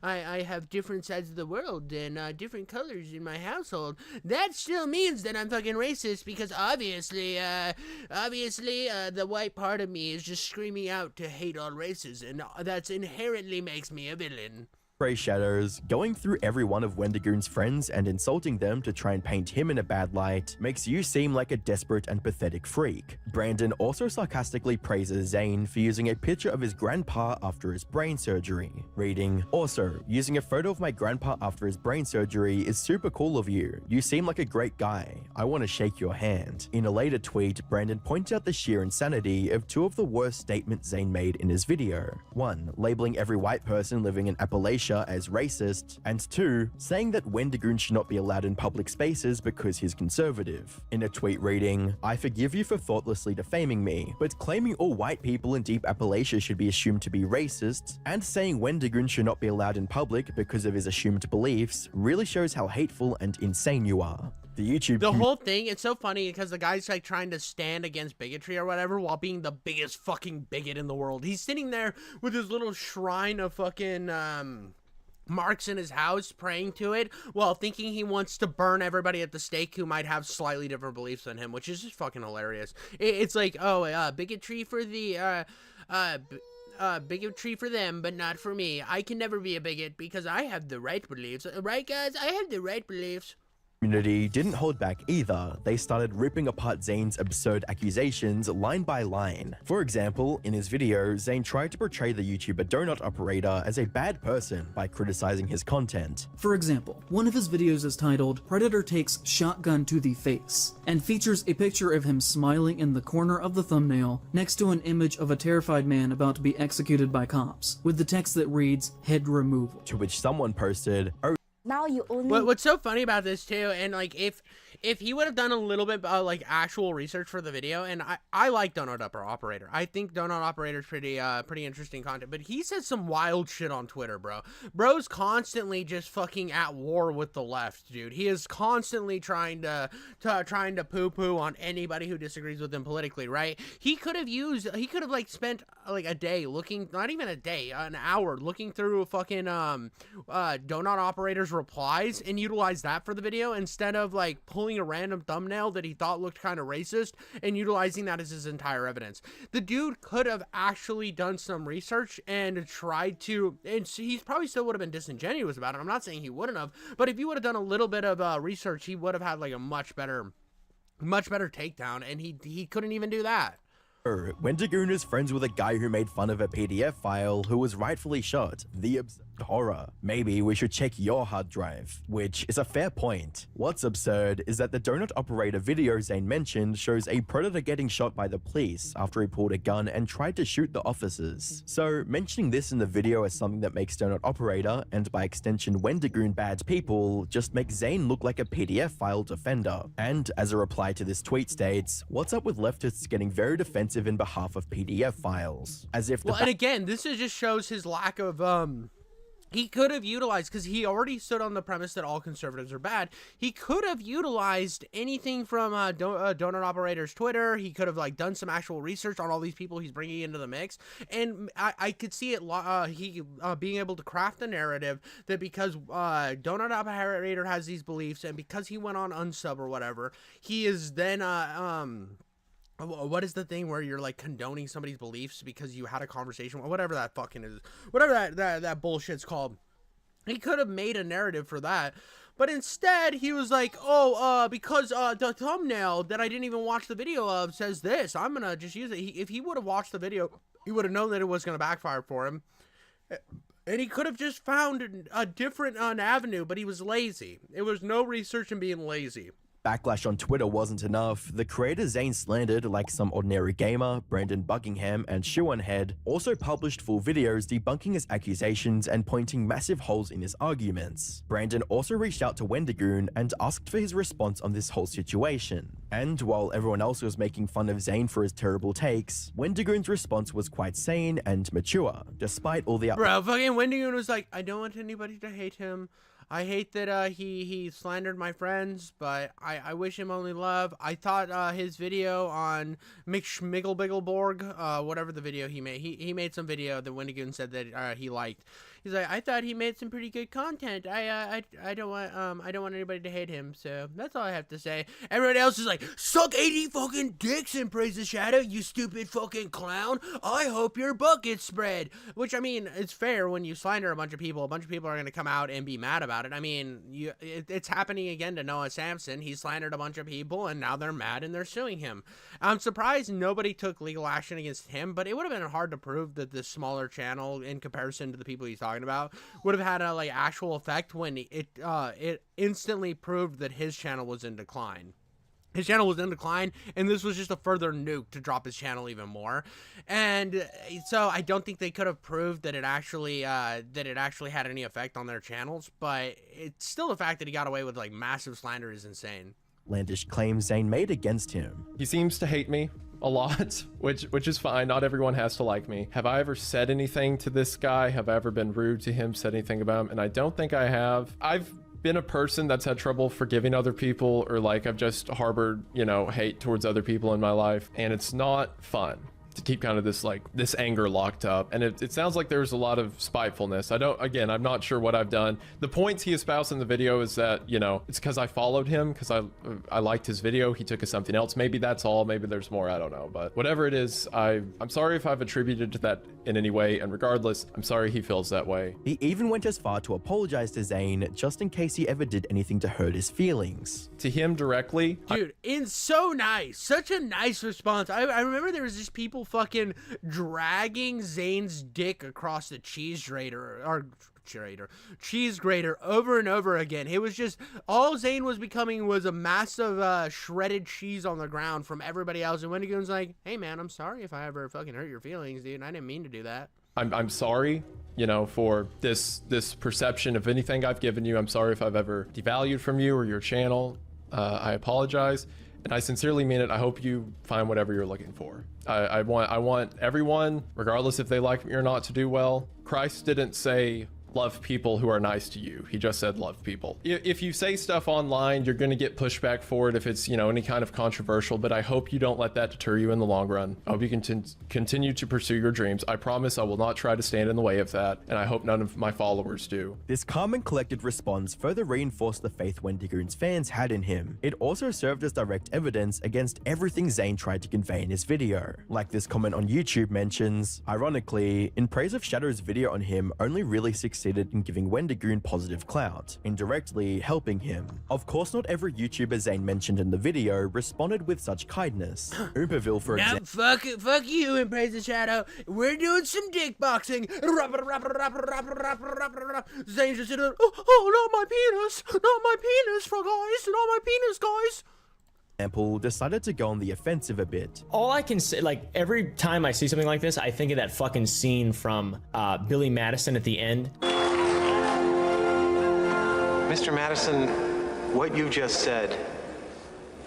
I have different sides of the world and different colors in my household. That still means that I'm fucking racist, because obviously, the white part of me is just screaming out to hate all races, and that's inherently makes me a villain." Praise Shadows, going through every one of Wendigoon's friends and insulting them to try and paint him in a bad light makes you seem like a desperate and pathetic freak. Brandon also sarcastically praises Zane for using a picture of his grandpa after his brain surgery, reading, "Also, using a photo of my grandpa after his brain surgery is super cool of you. You seem like a great guy. I want to shake your hand." In a later tweet, Brandon points out the sheer insanity of 2 of the worst statements Zane made in his video. 1, labeling every white person living in Appalachia as racist, and 2, saying that Wendigoon should not be allowed in public spaces because he's conservative. In a tweet reading, "I forgive you for thoughtlessly defaming me, but claiming all white people in deep Appalachia should be assumed to be racist, and saying Wendigoon should not be allowed in public because of his assumed beliefs really shows how hateful and insane you are." The whole thing, it's so funny because the guy's like trying to stand against bigotry or whatever while being the biggest fucking bigot in the world. He's sitting there with his little shrine of fucking marks in his house, praying to it while thinking he wants to burn everybody at the stake who might have slightly different beliefs than him, which is just fucking hilarious. It's like, oh, bigotry for the bigotry for them, but not for me. I can never be a bigot because I have the right beliefs. Right, guys? I have the right beliefs. Community didn't hold back either. They started ripping apart Zane's absurd accusations line by line. For example, in his video, Zane tried to portray the YouTuber donut operator as a bad person by criticizing his content. For example, one of his videos is titled "Predator Takes Shotgun to the Face" and features a picture of him smiling in the corner of the thumbnail next to an image of a terrified man about to be executed by cops, with the text that reads "head removal." To which someone posted, "Oh, now you only. What's so funny about this too, and like if he would have done a little bit like actual research for the video, and I like Donut Operator. I think Donut Operator's pretty interesting content, but he says some wild shit on Twitter, bro. Bro's constantly just fucking at war with the left, dude. He is constantly trying to poo-poo on anybody who disagrees with him politically, right? He could have like spent like a day looking, not even a day, an hour looking through fucking Donut Operator's replies and utilize that for the video instead of like pulling a random thumbnail that he thought looked kind of racist and utilizing that as his entire evidence. The dude could have actually done some research and tried to, and he probably still would have been disingenuous about it. I'm not saying he wouldn't have, but if he would have done a little bit of research, he would have had like a much better takedown, and he couldn't even do that. Wendigoon is friends with a guy who made fun of a PDF file who was rightfully shot. The absurd horror. Maybe we should check your hard drive, which is a fair point. What's absurd is that the Donut Operator video Zane mentioned shows a predator getting shot by the police after he pulled a gun and tried to shoot the officers. So mentioning this in the video as something that makes Donut Operator, and by extension Wendigoon, bad people, just makes Zane look like a PDF file defender. And as a reply to this tweet states, what's up with leftists getting very defensive in behalf of PDF files? As if and again, this just shows his lack of he could have utilized, because he already stood on the premise that all conservatives are bad. He could have utilized anything from Donut Operator's Twitter. He could have like done some actual research on all these people he's bringing into the mix, and I could see it being able to craft a narrative that because Donut Operator has these beliefs, and because he went on unsub or whatever, he is then what is the thing where you're like condoning somebody's beliefs because you had a conversation, whatever that fucking is, whatever that bullshit's called. He could have made a narrative for that, but instead he was like, because the thumbnail that I didn't even watch the video of says this, I'm gonna just use it. If he would have watched the video, he would have known that it was gonna backfire for him, and he could have just found a different avenue, but he was lazy. It was no research and being lazy. Backlash on Twitter wasn't enough. The creator Zane slandered, like some ordinary gamer, Brandon Buckingham, and Shoeonhead, also published full videos debunking his accusations and pointing massive holes in his arguments. Brandon also reached out to Wendigoon and asked for his response on this whole situation. And while everyone else was making fun of Zane for his terrible takes, Wendigoon's response was quite sane and mature, despite all the Bro, fucking Wendigoon was like, I don't want anybody to hate him. I hate that he slandered my friends, but I wish him only love. I thought his video on Schmiggelbiggleborg, whatever the video he made, he made some video that Wendigoon said that he liked. He's like, I thought he made some pretty good content. I don't want anybody to hate him. So that's all I have to say. Everybody else is like, suck 80 fucking dicks and praise the shadow, you stupid fucking clown. I hope your butt gets spread. Which, I mean, it's fair when you slander a bunch of people. A bunch of people are going to come out and be mad about it. I mean, it's happening again to Noah Samson. He slandered a bunch of people, and now they're mad and they're suing him. I'm surprised nobody took legal action against him, but it would have been hard to prove that this smaller channel, in comparison to the people he's talking about, would have had a like actual effect when it instantly proved that his channel was in decline. His channel was in decline, and this was just a further nuke to drop his channel even more. And so I don't think they could have proved that it actually had any effect on their channels. But it's still the fact that he got away with like massive slander is insane. Outlandish claims Zane made against him. He seems to hate me a lot, which is fine. Not everyone has to like me. Have I ever said anything to this guy? Have I ever been rude to him, said anything about him? And I don't think I have. I've been a person that's had trouble forgiving other people, or like I've just harbored, hate towards other people in my life, and it's not fun to keep kind of this anger locked up. And it sounds like there's a lot of spitefulness. I'm not sure what I've done. The points he espoused in the video is that, it's because I followed him, because I liked his video. He took us something else. Maybe that's all. Maybe there's more. I don't know. But whatever it is, I'm sorry if I've attributed to that in any way. And regardless, I'm sorry he feels that way. He even went as far to apologize to Zane, just in case he ever did anything to hurt his feelings. To him directly. Dude, it's so nice. Such a nice response. I remember there was just people fucking dragging Zane's dick across the cheese grater over and over again. It was just, all Zane was becoming was a massive shredded cheese on the ground from everybody else. And Wendigoon's like, hey man, I'm sorry if I ever fucking hurt your feelings, dude. I didn't mean to do that. I'm sorry, you know, for this perception of anything I've given you. I'm sorry if I've ever devalued from you or your channel. I apologize, and I sincerely mean it. I hope you find whatever you're looking for. I want everyone, regardless if they like me or not, to do well. Christ didn't say love people who are nice to you. He just said love people. If you say stuff online, you're going to get pushback for it if it's, you know, any kind of controversial, but I hope you don't let that deter you in the long run. I hope you can continue to pursue your dreams. I promise I will not try to stand in the way of that, and I hope none of my followers do. This calm and collected response further reinforced the faith Wendigoon's fans had in him. It also served as direct evidence against everything Zane tried to convey in his video. Like this comment on YouTube mentions, ironically, In Praise of Shadow's video on him only really succeeded in giving Wendigoon positive clout, indirectly helping him. Of course, not every YouTuber Zane mentioned in the video responded with such kindness. Oomperville, for Now, example. fuck you, In Praise of Shadow. We're doing some dick boxing. Zane's just sitting there, oh, not my penis, guys, not my penis, guys. Decided to go on the offensive a bit. All I can say, like, every time I see something like this, I think of that fucking scene from Billy Madison at the end. Mr. Madison, what you just said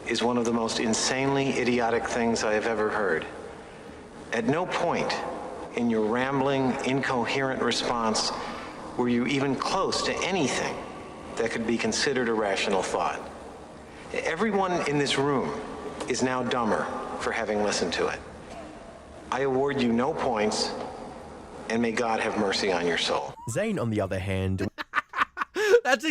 is one of the most insanely idiotic things I have ever heard. At no point in your rambling, incoherent response were you even close to anything that could be considered a rational thought. Everyone in this room is now dumber for having listened to it. I award you no points, and may God have mercy on your soul. Zane, on the other hand, That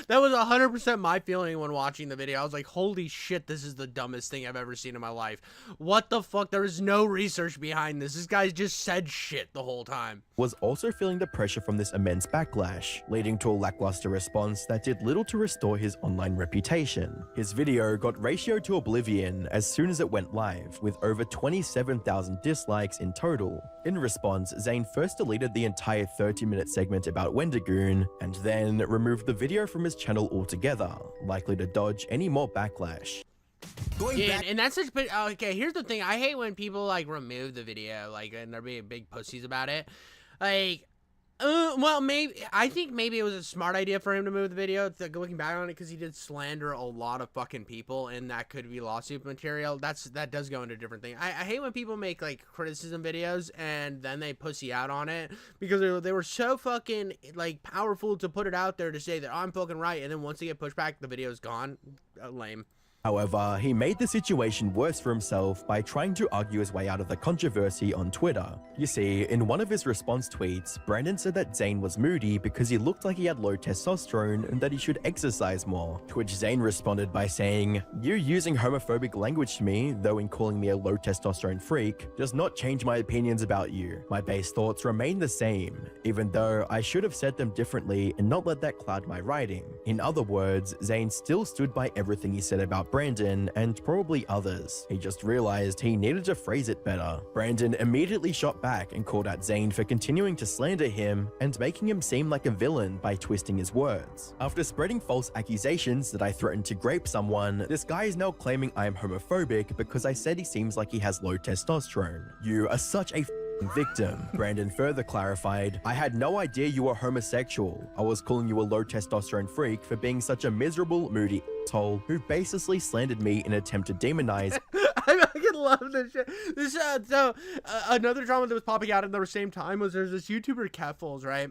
was 100% my feeling when watching the video. I was like, holy shit, this is the dumbest thing I've ever seen in my life. What the fuck? There is no research behind this. This guy just said shit the whole time. was also feeling the pressure from this immense backlash, leading to a lackluster response that did little to restore his online reputation. His video got ratioed to oblivion as soon as it went live, with over 27,000 dislikes in total. In response, Zane first deleted the entire 30-minute segment about Wendigoon, and then removed the video from his channel altogether, likely to dodge any more backlash. Yeah, and that's such, but okay, here's the thing. I hate when people, like, remove the video, like, and they're being big pussies about it. Like, well, I think maybe it was a smart idea for him to move the video, looking back on it, because he did slander a lot of fucking people, and that could be lawsuit material. That does go into a different thing. I hate when people make, like, criticism videos, and then they pussy out on it, because they were so fucking, like, powerful to put it out there to say that I'm fucking right, and then once they get pushed back, the video's gone. Lame. However, he made the situation worse for himself by trying to argue his way out of the controversy on Twitter. You see, in one of his response tweets, Brandon said that Zane was moody because he looked like he had low testosterone and that he should exercise more, to which Zane responded by saying, "You using homophobic language to me, though in calling me a low testosterone freak, does not change my opinions about you. My base thoughts remain the same, even though I should have said them differently and not let that cloud my writing." In other words, Zane still stood by everything he said about Brandon and probably others. He just realized he needed to phrase it better. Brandon immediately shot back and called out Zane for continuing to slander him and making him seem like a villain by twisting his words. After spreading false accusations that I threatened to grape someone, this guy is now claiming I am homophobic because I said he seems like he has low testosterone. You are such a victim. Brandon further clarified, "I had no idea you were homosexual. I was calling you a low testosterone freak for being such a miserable, moody asshole who baselessly slandered me in an attempt to demonize." I fucking love this shit. Another drama that was popping out at the same time was there's this YouTuber Keffels, right?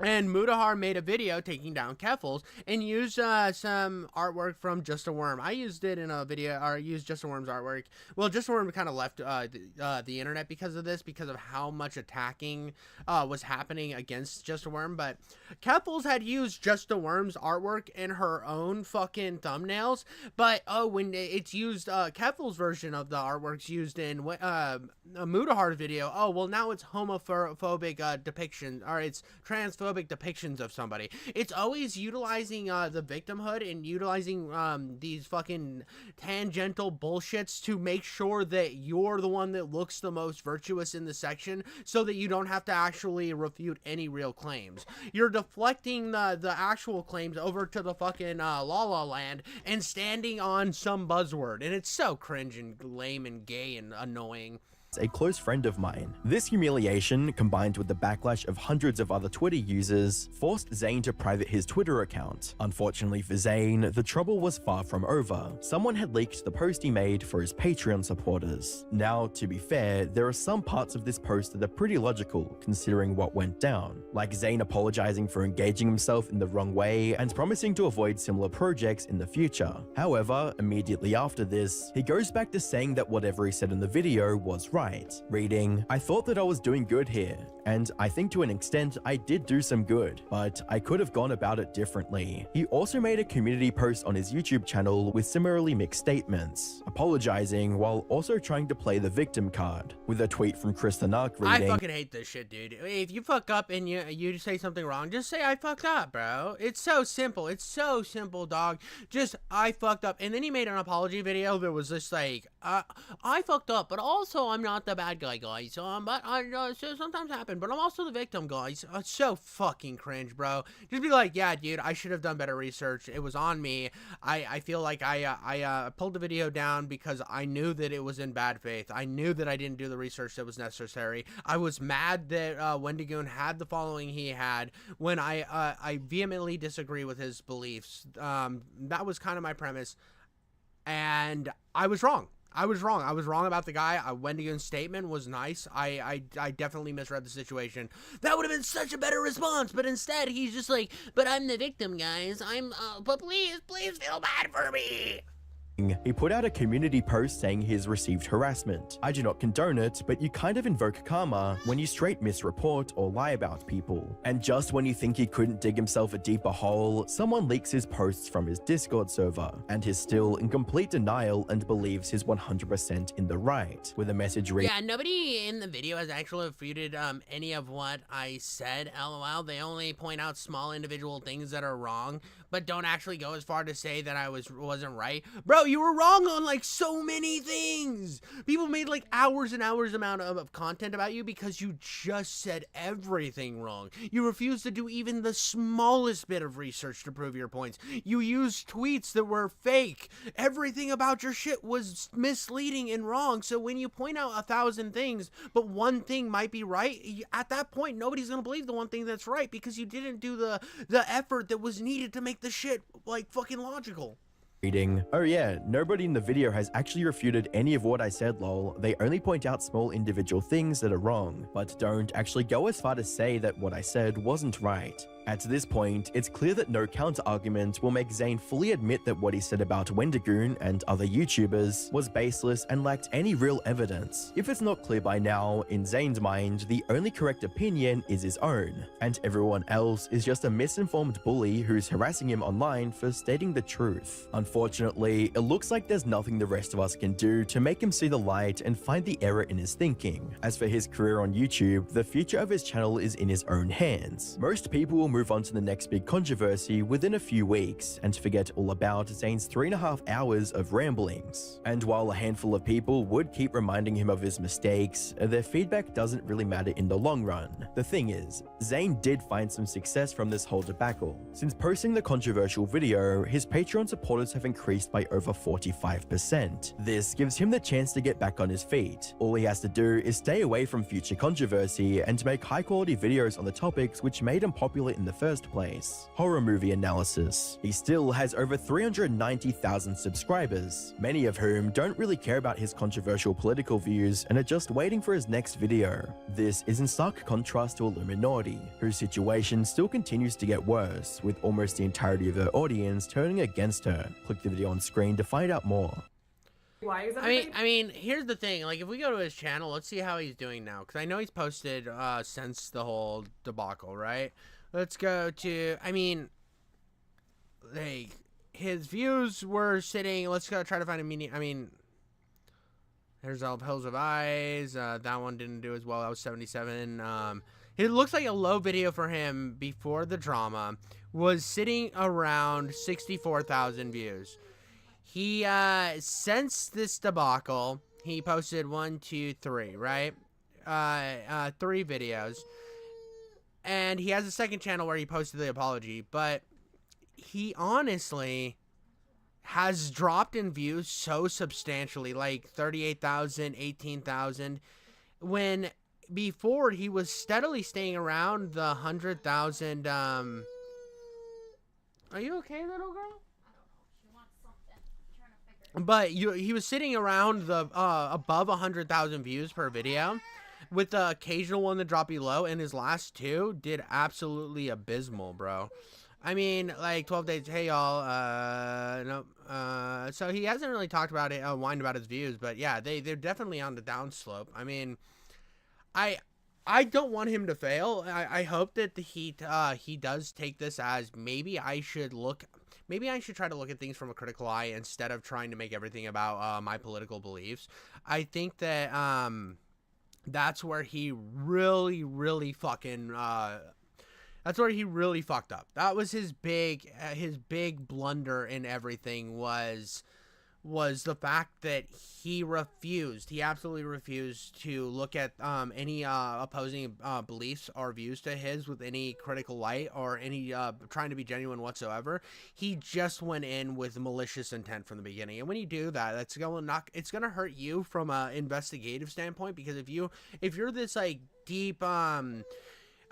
And Mudahar made a video taking down Keffels and used some artwork from Just a Worm. I used it in a video, or used Just a Worm's artwork. Well, Just a Worm kind of left the internet because of this, because of how much attacking was happening against Just a Worm. But Keffels had used Just a Worm's artwork in her own fucking thumbnails. But when it's used, Keffels' version of the artwork's used in a Mudahar's video. Oh, well, now it's homophobic depiction, or it's transphobic depictions of somebody. It's always utilizing the victimhood and utilizing these fucking tangential bullshits to make sure that you're the one that looks the most virtuous in the section, so that you don't have to actually refute any real claims. You're deflecting the actual claims over to the fucking La La Land and standing on some buzzword, and it's so cringe and lame and gay and annoying. a close friend of mine. This humiliation, combined with the backlash of hundreds of other Twitter users, forced Zayn to private his Twitter account. Unfortunately for Zayn, the trouble was far from over. Someone had leaked the post he made for his Patreon supporters. Now, to be fair, there are some parts of this post that are pretty logical, considering what went down, like Zayn apologizing for engaging himself in the wrong way and promising to avoid similar projects in the future. However, immediately after this, he goes back to saying that whatever he said in the video was right, reading, "I thought that I was doing good here, and I think to an extent I did do some good, but I could have gone about it differently." He also made a community post on his YouTube channel with similarly mixed statements, apologizing while also trying to play the victim card, with a tweet from Chris the Narc reading, I fucking hate this shit, dude. If you fuck up and you say something wrong, just say I fucked up, bro. It's so simple. It's so simple, dog. Just I fucked up. And then he made an apology video that was just like, I fucked up, but also I'm not the bad guy, guys. But so sometimes happen, but I'm also the victim, guys. It's so fucking cringe, bro. Just be like, yeah, dude, I should have done better research. It was on me. I feel like I pulled the video down because I knew that it was in bad faith. I knew that I didn't do the research that was necessary. I was mad that Wendigoon had the following he had when I vehemently disagree with his beliefs. That was kind of my premise, and I was wrong. I was wrong about the guy. Wendigoon's statement was nice. I definitely misread the situation. That would have been such a better response, but instead he's just like, but I'm the victim, guys. But please feel bad for me. He put out a community post saying he's received harassment. I do not condone it, but you kind of invoke karma when you straight misreport or lie about people. And just when you think he couldn't dig himself a deeper hole, someone leaks his posts from his Discord server, and he's still in complete denial and believes he's 100% in the right, with a message reading, Yeah, nobody in the video has actually refuted any of what I said, lol. They only point out small individual things that are wrong, but don't actually go as far to say that I wasn't right. Bro, you were wrong on like so many things. People made like hours and hours amount of content about you because you just said everything wrong. You refused to do even the smallest bit of research to prove your points. You used tweets that were fake. Everything about your shit was misleading and wrong. So when you point out 1,000 things, but one thing might be right, at that point, nobody's gonna believe the one thing that's right because you didn't do the effort that was needed to make the shit like fucking logical. "Oh yeah, nobody in the video has actually refuted any of what I said, lol. They only point out small individual things that are wrong, but don't actually go as far to say that what I said wasn't right." At this point, it's clear that no counter-argument will make Zayn fully admit that what he said about Wendigoon and other YouTubers was baseless and lacked any real evidence. If it's not clear by now, in Zayn's mind, the only correct opinion is his own, and everyone else is just a misinformed bully who's harassing him online for stating the truth. Unfortunately, it looks like there's nothing the rest of us can do to make him see the light and find the error in his thinking. As for his career on YouTube, the future of his channel is in his own hands. Most people will move on to the next big controversy within a few weeks and forget all about Zayn's 3.5 hours of ramblings. And while a handful of people would keep reminding him of his mistakes, their feedback doesn't really matter in the long run. The thing is, Zayn did find some success from this whole debacle. Since posting the controversial video, his Patreon supporters have increased by over 45%. This gives him the chance to get back on his feet. All he has to do is stay away from future controversy and make high-quality videos on the topics which made him popular in the first place. Horror movie analysis. He still has over 390,000 subscribers, many of whom don't really care about his controversial political views and are just waiting for his next video. This is in stark contrast to Illuminati, whose situation still continues to get worse, with almost the entirety of her audience turning against her. Click the video on screen to find out more. Why is that? I mean, here's the thing. Like, if we go to his channel, let's see how he's doing now. Because I know he's posted since the whole debacle, right? Let's go to, I mean, like, his views were sitting, let's go try to find a meaning. I mean, there's All Hills of Eyes. That one didn't do as well. That was 77. It looks like a low video for him before the drama was sitting around 64,000 views. He, since this debacle, he posted 1, 2, 3, right? 3 videos. And he has a second channel where he posted the apology, but he honestly has dropped in views so substantially, like 38,000, 18,000. when before he was steadily staying around the 100,000. Are you okay, little girl? But he was sitting around the above 100,000 views per video, with the occasional one that dropped below, and his last two did absolutely abysmal, bro. I mean, like 12 days. Hey y'all, no, so he hasn't really talked about it, whined about his views, but yeah, they're definitely on the downslope. I mean, I don't want him to fail. I hope that he does take this as maybe I should try to look at things from a critical eye instead of trying to make everything about my political beliefs. I think that that's where he really fucking that's where he really fucked up. That was his big blunder in everything was the fact that he absolutely refused to look at any opposing beliefs or views to his with any critical light or any trying to be genuine whatsoever. He just went in with malicious intent from the beginning, and when you do that, it's gonna hurt you from a investigative standpoint, because if you're this like deep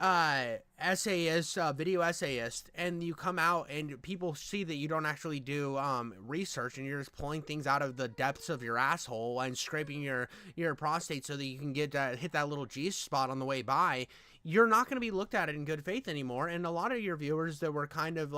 essayist, video essayist, and you come out and people see that you don't actually do research and you're just pulling things out of the depths of your asshole and scraping your prostate so that you can get hit that little G spot on the way by, you're not going to be looked at in good faith anymore. And a lot of your viewers that were kind of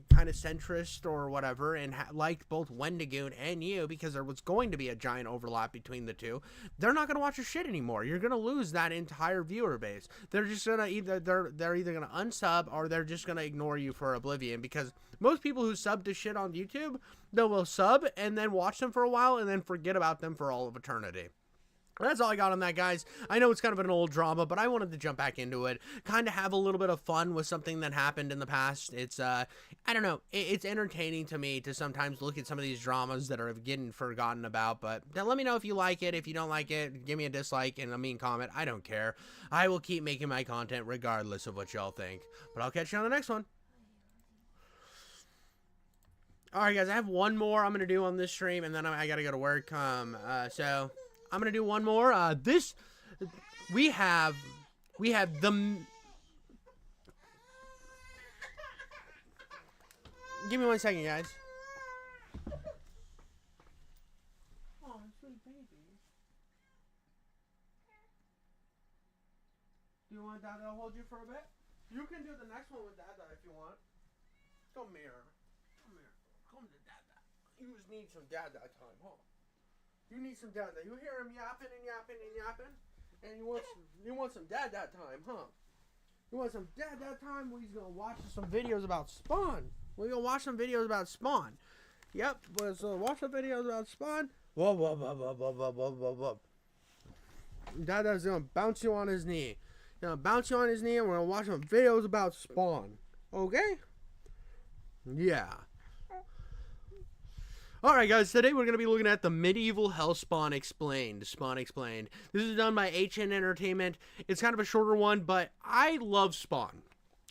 centrist or whatever and liked both Wendigoon and you, because there was going to be a giant overlap between the two, they're not going to watch your shit anymore. You're going to lose that entire viewer base. They're just going to either going to unsub or they're just going to ignore you for oblivion, because most people who sub to shit on YouTube, they will sub and then watch them for a while and then forget about them for all of eternity. That's all I got on that, guys. I know it's kind of an old drama, but I wanted to jump back into it, kind of have a little bit of fun with something that happened in the past. It's, I don't know, it's entertaining to me to sometimes look at some of these dramas that are getting forgotten about, but let me know if you like it. If you don't like it, give me a dislike and a mean comment. I don't care. I will keep making my content regardless of what y'all think, but I'll catch you on the next one. Alright, guys, I have one more I'm going to do on this stream, and then I got to go to work, so I'm gonna do one more. We have the. Give me 1 second, guys. Oh, sweet baby. Do you want Dada to hold you for a bit? You can do the next one with Dada if you want. Come here. Come to Dada. You just need some Dada time, huh? You need some dad. You hear him yapping and yapping and yapping, and you want some dad time, huh? You want some dad time? Well, he's gonna watch some videos about Spawn. We're gonna watch some videos about Spawn. Yep. So watch the videos about Spawn. Whoa, whoa, whoa, whoa, whoa, whoa, whoa, whoa, whoa. Dada's gonna bounce you on his knee. Gonna bounce you on his knee, and we're gonna watch some videos about Spawn. Okay? Yeah. Alright guys, today we're going to be looking at the medieval hell Spawn Explained. This is done by HN Entertainment. It's kind of a shorter one, but I love Spawn.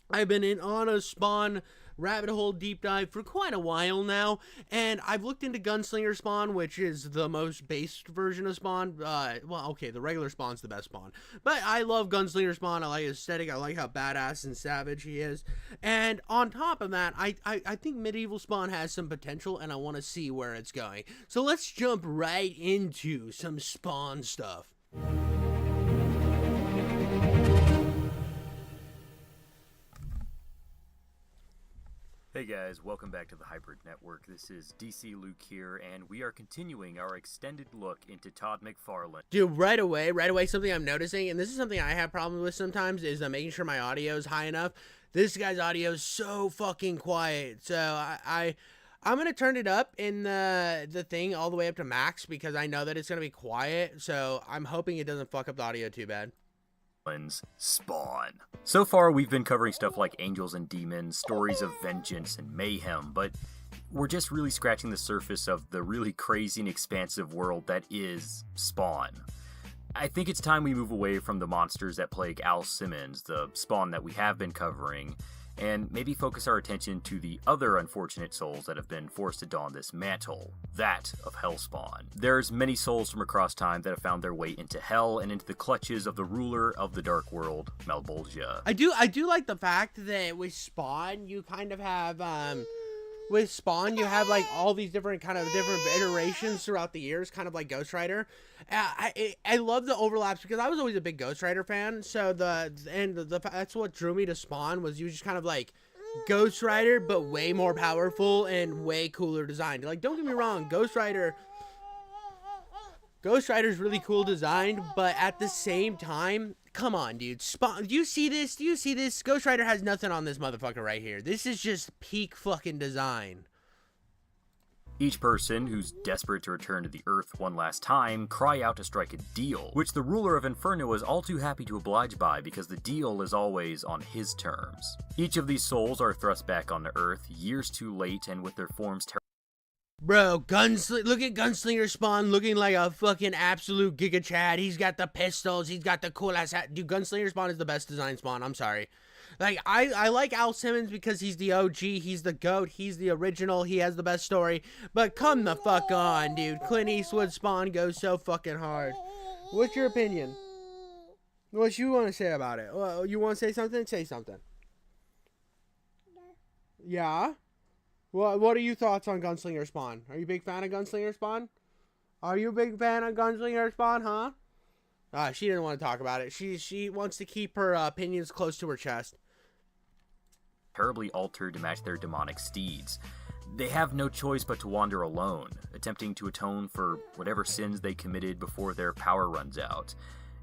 I've been on a Spawn rabbit hole deep dive for quite a while now, and I've looked into Gunslinger Spawn, which is the most based version of Spawn. Well, okay, the regular Spawn's the best Spawn, but I love Gunslinger Spawn. I like his aesthetic. I like how badass and savage he is, and on top of that, I think medieval Spawn has some potential, and I want to see where it's going. So let's jump right into some Spawn stuff. Hey guys, welcome back to the Hybrid Network. This is DC Luke here, and we are continuing our extended look into Todd McFarlane. Dude, right away, something I'm noticing, and this is something I have problems with sometimes, is making sure my audio is high enough. This guy's audio is so fucking quiet, so I'm gonna turn it up in the thing all the way up to max, because I know that it's gonna be quiet, so I'm hoping it doesn't fuck up the audio too bad. Spawn. So far, we've been covering stuff like angels and demons, stories of vengeance and mayhem, but we're just really scratching the surface of the really crazy and expansive world that is Spawn. I think it's time we move away from the monsters that plague Al Simmons, the Spawn that we have been covering, and maybe focus our attention to the other unfortunate souls that have been forced to don this mantle, that of Hellspawn. There's many souls from across time that have found their way into hell and into the clutches of the ruler of the dark world, Malbolgia. I do like the fact that with Spawn, you kind of have, with Spawn, you have like all these different iterations throughout the years, kind of like Ghost Rider. I love the overlaps because I was always a big Ghost Rider fan. So that's what drew me to Spawn, was you just kind of like Ghost Rider, but way more powerful and way cooler designed. Like, don't get me wrong, Ghost Rider's really cool designed, but at the same time, come on, dude. Spawn, do you see this? Do you see this? Ghost Rider has nothing on this motherfucker right here. This is just peak fucking design. Each person who's desperate to return to the Earth one last time cry out to strike a deal, which the ruler of Inferno is all too happy to oblige by because the deal is always on his terms. Each of these souls are thrust back onto Earth years too late and with their forms Bro, look at Gunslinger Spawn looking like a fucking absolute Giga Chad. He's got the pistols, he's got the cool ass hat. Dude, Gunslinger Spawn is the best design Spawn, I'm sorry. Like, I like Al Simmons because he's the OG, he's the GOAT, he's the original, he has the best story. But come the fuck on, dude. Clint Eastwood Spawn goes so fucking hard. What's your opinion? What you want to say about it? Well, you want to say something? Say something. Yeah? What are your thoughts on Gunslinger Spawn? Are you a big fan of Gunslinger Spawn? Are you a big fan of Gunslinger Spawn, huh? She didn't want to talk about it. She wants to keep her opinions close to her chest. terribly altered to match their demonic steeds. They have no choice but to wander alone, attempting to atone for whatever sins they committed before their power runs out,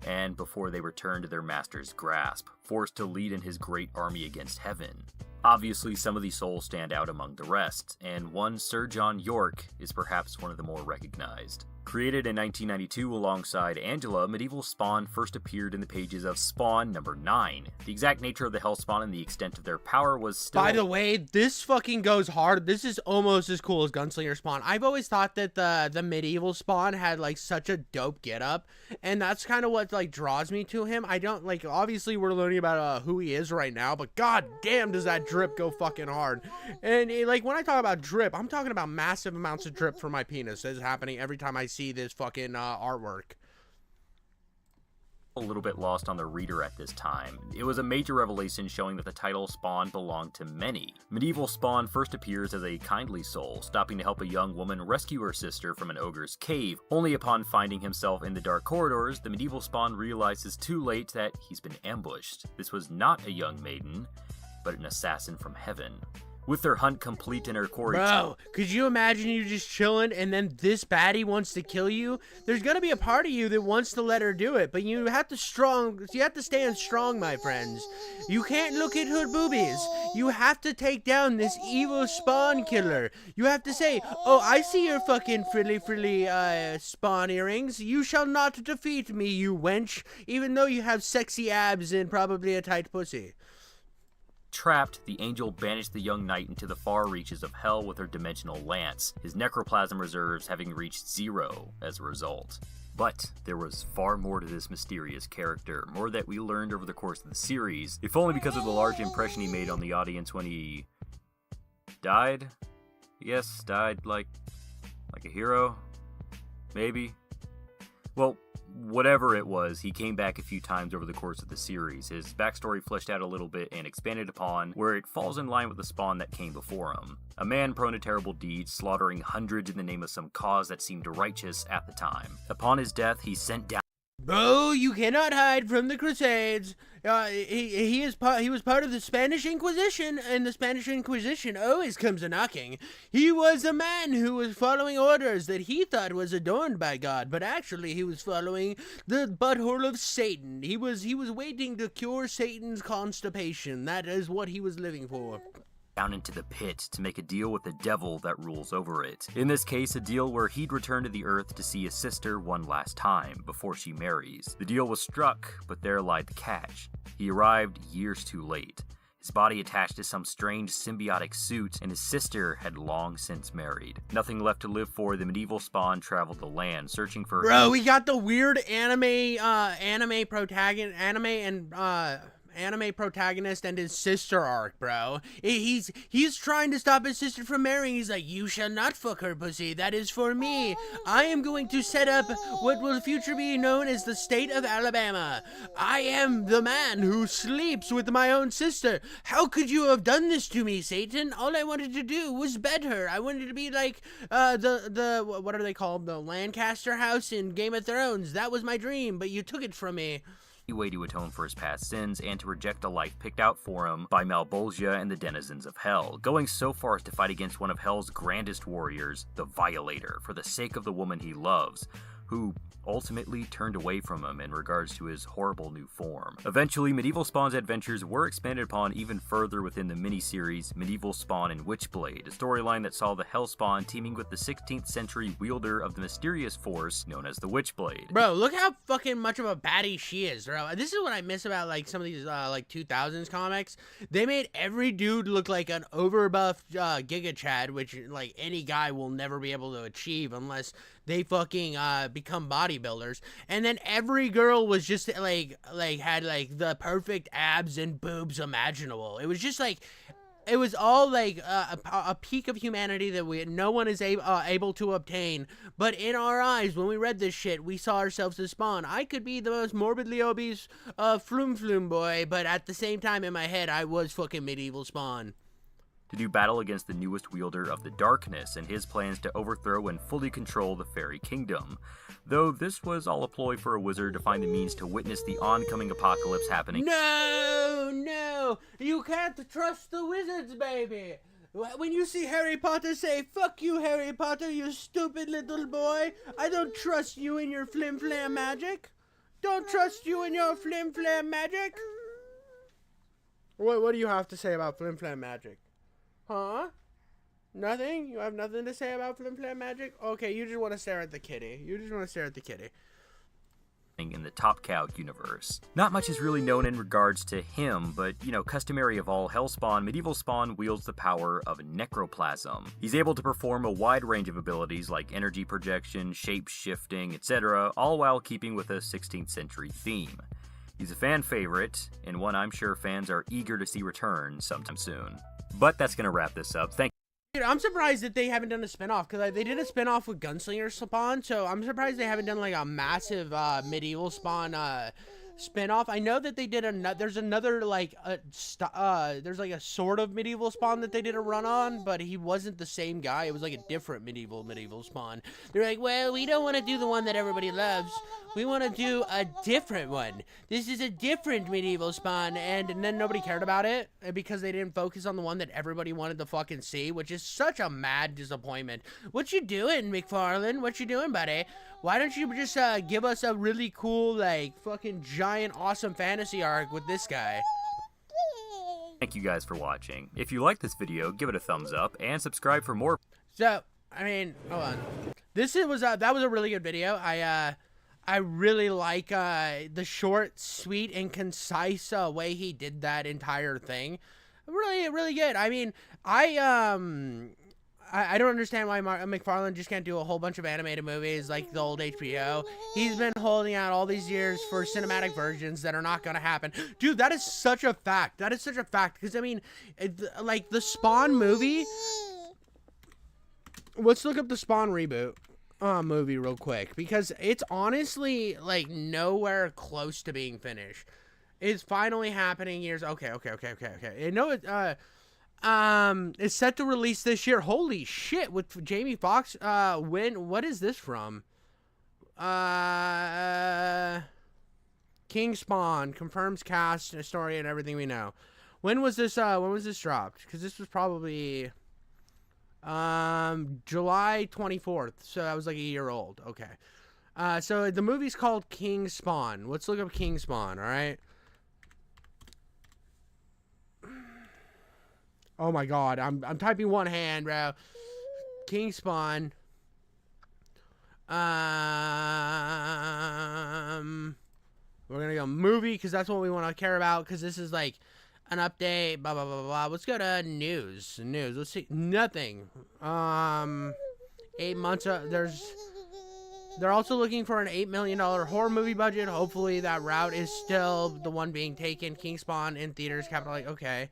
and before they return to their master's grasp, forced to lead in his great army against heaven. Obviously, some of these souls stand out among the rest, and one Sir John York is perhaps one of the more recognized. Created in 1992 alongside Angela, Medieval Spawn first appeared in the pages of Spawn number 9. The exact nature of the Hellspawn and the extent of their power was still... By the way, this fucking goes hard. This is almost as cool as Gunslinger Spawn. I've always thought that the Medieval Spawn had like such a dope getup, and that's kind of what like draws me to him. I don't like, obviously we're learning about who he is right now, but god damn does that drip go fucking hard. And like when I talk about drip, I'm talking about massive amounts of drip from my penis. This is happening every time I see this fucking artwork. A little bit lost on the reader at this time. It was a major revelation showing that the title Spawn belonged to many. Medieval Spawn first appears as a kindly soul, stopping to help a young woman rescue her sister from an ogre's cave. Only upon finding himself in the dark corridors, the Medieval Spawn realizes too late that he's been ambushed. This was not a young maiden, but an assassin from heaven. With their hunt complete in her quarry... Bro, could you imagine you just chilling and then this baddie wants to kill you? There's gonna be a part of you that wants to let her do it, but you have to stand strong, my friends. You can't look at her boobies. You have to take down this evil Spawn killer. You have to say, oh, I see your fucking frilly Spawn earrings. You shall not defeat me, you wench, even though you have sexy abs and probably a tight pussy. Trapped, the angel banished the young knight into the far reaches of hell with her dimensional lance, his necroplasm reserves having reached 0 as a result. But there was far more to this mysterious character, more that we learned over the course of the series, if only because of the large impression he made on the audience when he... died? Yes, died like a hero? Maybe? Well, whatever it was, he came back a few times over the course of the series. His backstory fleshed out a little bit and expanded upon, where it falls in line with the Spawn that came before him. A man prone to terrible deeds, slaughtering hundreds in the name of some cause that seemed righteous at the time. Upon his death, he sent down... Bro, you cannot hide from the Crusades. He was part of the Spanish Inquisition, and the Spanish Inquisition always comes a-knocking. He was a man who was following orders that he thought was adorned by God, but actually he was following the butthole of Satan. He was waiting to cure Satan's constipation. That is what he was living for. Down into the pit to make a deal with the devil that rules over it. In this case, a deal where he'd return to the earth to see his sister one last time before she marries. The deal was struck, but there lied the catch. He arrived years too late. His body attached to some strange symbiotic suit, and his sister had long since married. Nothing left to live for, the Medieval Spawn traveled the land, searching for... Bro, we got the weird anime protagonist, anime protagonist and his sister arc, bro. He's trying to stop his sister from marrying. He's like, you shall not fuck her pussy. That is for me. I am going to set up what will future be known as the state of Alabama. I am the man who sleeps with my own sister. How could you have done this to me, Satan? All I wanted to do was bed her. I wanted to be like the what are they called? The Lancaster house in Game of Thrones. That was my dream, but you took it from me. Way to atone for his past sins and to reject a life picked out for him by Malbolgia and the denizens of Hell, going so far as to fight against one of Hell's grandest warriors, the Violator, for the sake of the woman he loves, who ultimately turned away from him in regards to his horrible new form. Eventually, Medieval Spawn's adventures were expanded upon even further within the miniseries Medieval Spawn and Witchblade, a storyline that saw the Hellspawn teaming with the 16th century wielder of the mysterious force known as the Witchblade. Bro, look how fucking much of a baddie she is, bro. This is what I miss about like some of these like 2000s comics. They made every dude look like an overbuffed Giga Chad, which like any guy will never be able to achieve unless they fucking become bodybuilders. And then every girl was just like had like the perfect abs and boobs imaginable. It was just like, it was all like a peak of humanity that no one is able to obtain. But in our eyes, when we read this shit, we saw ourselves as Spawn. I could be the most morbidly obese flume flume boy, but at the same time in my head, I was fucking medieval Spawn. To do battle against the newest wielder of the darkness and his plans to overthrow and fully control the fairy kingdom. Though this was all a ploy for a wizard to find the means to witness the oncoming apocalypse happening. No, you can't trust the wizards, baby. When you see Harry Potter, say, fuck you, Harry Potter, you stupid little boy. I don't trust you in your flim-flam magic. Don't trust you in your flim-flam magic. What do you have to say about flim-flam magic? Huh? Nothing? You have nothing to say about Flim Flam Magic? Okay, you just want to stare at the kitty. In the Top Cow universe. Not much is really known in regards to him, but, customary of all Hellspawn, Medieval Spawn wields the power of necroplasm. He's able to perform a wide range of abilities like energy projection, shape-shifting, etc., all while keeping with a 16th century theme. He's a fan favorite, and one I'm sure fans are eager to see return sometime soon. But that's going to wrap this up. Thank you. Dude, I'm surprised that they haven't done a spinoff, because they did a spinoff with Gunslinger Spawn, so I'm surprised they haven't done like a massive medieval Spawn spinoff. I know that they did there's another like there's like a sort of medieval Spawn that they did a run on, but he wasn't the same guy. It was like a different medieval Spawn. They're like, well, we don't want to do the one that everybody loves. We want to do a different one. This is a different medieval Spawn, and then nobody cared about it because they didn't focus on the one that everybody wanted to fucking see, which is such a mad disappointment. What you doing, McFarlane? What you doing, buddy? Why don't you just give us a really cool, like, fucking giant, awesome fantasy arc with this guy? Thank you guys for watching. If you like this video, give it a thumbs up and subscribe for more. So, I mean, hold on. That was a really good video. I really like the short, sweet, and concise way he did that entire thing. Really, really good. I mean, I don't understand why McFarlane just can't do a whole bunch of animated movies like the old HBO. He's been holding out all these years for cinematic versions that are not going to happen. Dude, that is such a fact. That is such a fact. Because, I mean, like, the Spawn movie... Let's look up the Spawn reboot movie real quick. Because it's honestly, like, nowhere close to being finished. It's finally happening years... Okay. I know it... It's set to release this year. Holy shit, with Jamie Foxx. What is this from? King Spawn confirms cast, story, and everything we know. When was this dropped? Because this was probably July 24th, so that was like a year old. Okay. So the movie's called King Spawn. Let's look up King Spawn, alright? Oh my god, I'm typing one hand, bro. King Spawn. We're gonna go movie because that's what we want to care about, because this is like an update, blah blah blah blah. Let's go to news. Let's see. Nothing. 8 months there's They're also looking for an $8 million horror movie budget. Hopefully that route is still the one being taken. King Spawn in theaters, capital A. Okay.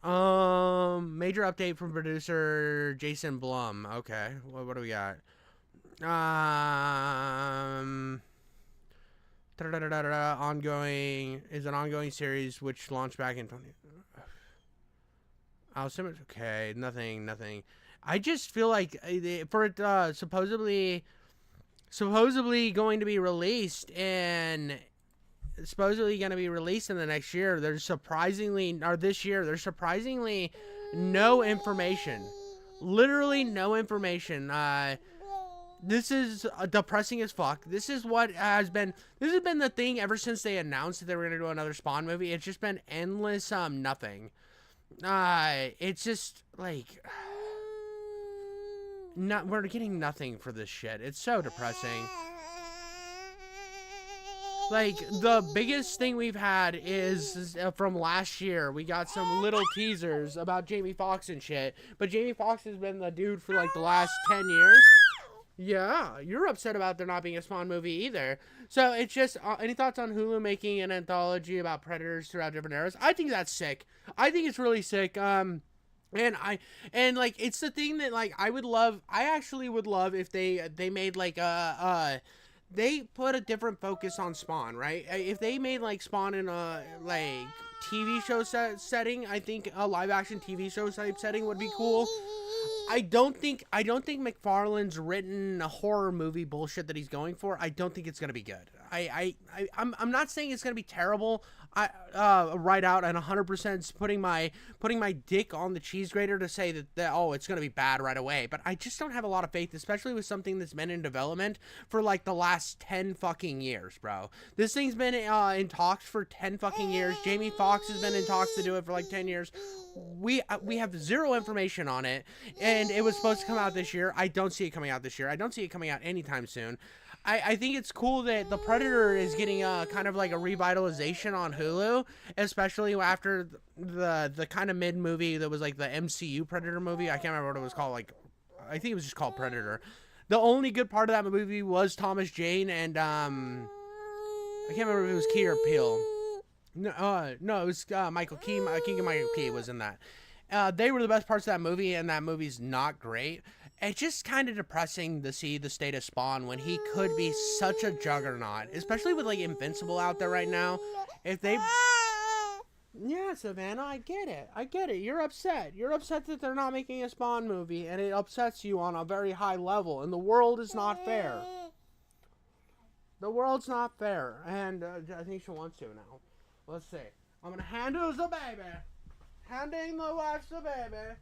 Major update from producer Jason Blum. Okay. What do we got? Ongoing is an ongoing series which launched back in 20. Okay, nothing. I just feel like for it supposedly going to be released in the next year. There's surprisingly no information. Literally no information. This is depressing as fuck. This has been the thing ever since they announced that they were going to do another Spawn movie. It's just been endless nothing. It's just like we're getting nothing for this shit. It's so depressing. Like, the biggest thing we've had is from last year. We got some little teasers about Jamie Foxx and shit, but Jamie Foxx has been the dude for like the last 10 years. Yeah, you're upset about there not being a Spawn movie either. So it's just, any thoughts on Hulu making an anthology about predators throughout different eras? I think that's sick. I think it's really sick. And like, it's the thing that like I actually would love if they made like they put a different focus on Spawn, right? If they made like Spawn in a like TV show setting, I think a live action TV show type setting would be cool. I don't think McFarlane's written a horror movie bullshit that he's going for. I don't think it's gonna be good. I'm not saying it's gonna be terrible. Right out and 100% putting my dick on the cheese grater to say that oh, it's gonna be bad right away. But I just don't have a lot of faith, especially with something that's been in development for like the last 10 fucking years, bro. This thing's been in talks for 10 fucking years. Jamie Foxx has been in talks to do it for like 10 years. We have zero information on it, and it was supposed to come out this year. I don't see it coming out this year. I don't see it coming out anytime soon. I think it's cool that The Predator is getting kind of like a revitalization on Hulu, especially after the kind of mid movie that was like the MCU Predator movie. I can't remember what it was called. Like, I think it was just called Predator. The only good part of that movie was Thomas Jane and I can't remember if it was Key or Peele. No, it was Michael Key. Michael Key was in that. They were the best parts of that movie, and that movie's not great. It's just kind of depressing to see the state of Spawn when he could be such a juggernaut, especially with like Invincible out there right now. If they, yeah, Savannah, I get it. You're upset that they're not making a Spawn movie, and it upsets you on a very high level. And the world is not fair. The world's not fair, and I think she wants to now. Let's see. I'm gonna handle the baby. Handing the wife the baby.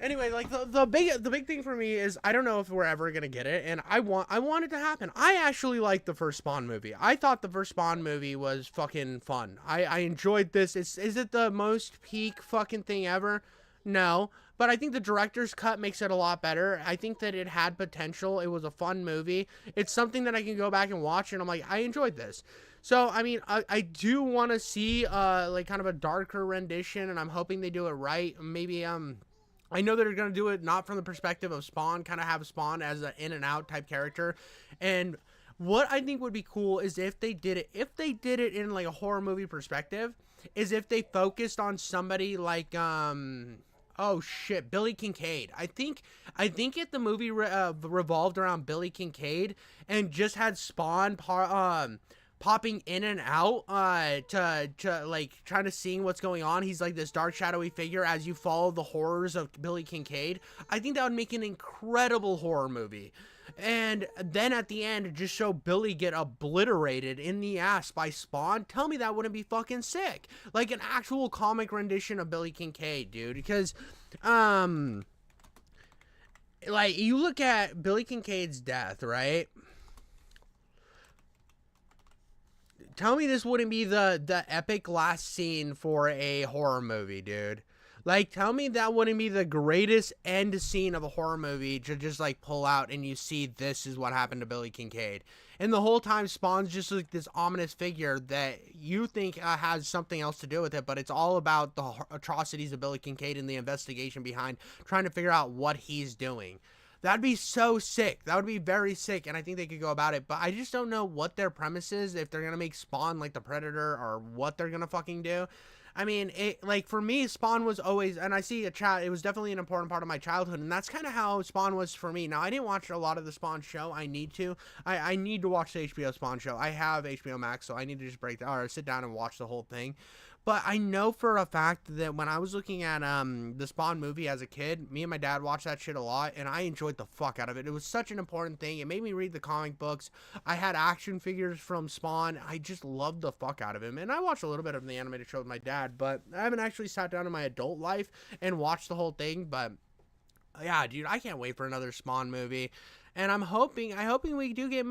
Anyway, like the big thing for me is I don't know if we're ever gonna get it, and I want it to happen. I actually liked the first Spawn movie. I thought the first Spawn movie was fucking fun. I enjoyed this. Is it the most peak fucking thing ever? No, but I think the director's cut makes it a lot better. I think that it had potential. It was a fun movie. It's something that I can go back and watch, and I'm like, I enjoyed this. So, I mean, I do want to see like kind of a darker rendition, and I'm hoping they do it right. Maybe I know they're going to do it not from the perspective of Spawn, kind of have Spawn as an in and out type character. And what I think would be cool is if they did it in like a horror movie perspective, is if they focused on somebody like oh shit, Billy Kincaid. I think if the movie revolved around Billy Kincaid and just had Spawn popping in and out to like trying to see what's going on. He's like this dark shadowy figure as you follow the horrors of Billy Kincaid. I think that would make an incredible horror movie. And then at the end, just show Billy get obliterated in the ass by Spawn. Tell me that wouldn't be fucking sick. Like an actual comic rendition of Billy Kincaid, dude. Because like you look at Billy Kincaid's death, right? Tell me this wouldn't be the epic last scene for a horror movie, dude. Like, tell me that wouldn't be the greatest end scene of a horror movie to just, like, pull out and you see this is what happened to Billy Kincaid. And the whole time, Spawn's just like this ominous figure that you think has something else to do with it, but it's all about the atrocities of Billy Kincaid and the investigation behind trying to figure out what he's doing. That'd be so sick. That would be very sick, and I think they could go about it. But I just don't know what their premise is, if they're going to make Spawn like the Predator or what they're going to fucking do. I mean, like, for me, Spawn was always, and I see a chat, it was definitely an important part of my childhood, and that's kind of how Spawn was for me. Now, I didn't watch a lot of the Spawn show. I need to. I need to watch the HBO Spawn show. I have HBO Max, so I need to just sit down and watch the whole thing. But I know for a fact that when I was looking at the Spawn movie as a kid, me and my dad watched that shit a lot, and I enjoyed the fuck out of it. It was such an important thing. It made me read the comic books. I had action figures from Spawn. I just loved the fuck out of him. And I watched a little bit of the animated show with my dad, but I haven't actually sat down in my adult life and watched the whole thing. But yeah, dude, I can't wait for another Spawn movie. And I'm hoping we do get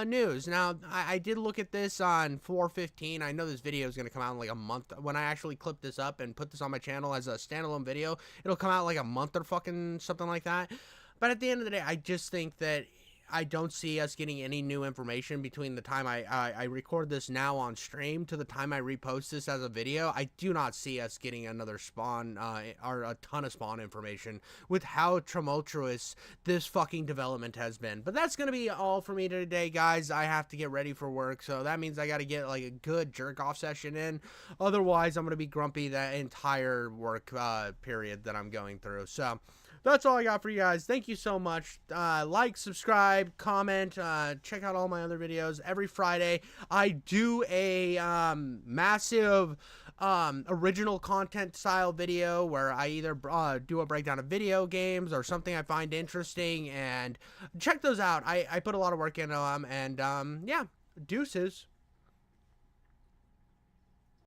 news. Now, I did look at this on 4/15. I know this video is going to come out in like a month. When I actually clip this up and put this on my channel as a standalone video, it'll come out like a month or fucking something like that. But at the end of the day, I just think that I don't see us getting any new information between the time I record this now on stream to the time I repost this as a video. I do not see us getting another Spawn or a ton of Spawn information with how tumultuous this fucking development has been. But that's going to be all for me today, guys. I have to get ready for work, so that means I got to get like a good jerk-off session in. Otherwise, I'm going to be grumpy that entire work period that I'm going through. So that's all I got for you guys. Thank you so much. Like, subscribe, comment, check out all my other videos. Every Friday, I do a massive original content style video where I either do a breakdown of video games or something I find interesting, and check those out. I put a lot of work into them, and yeah, deuces.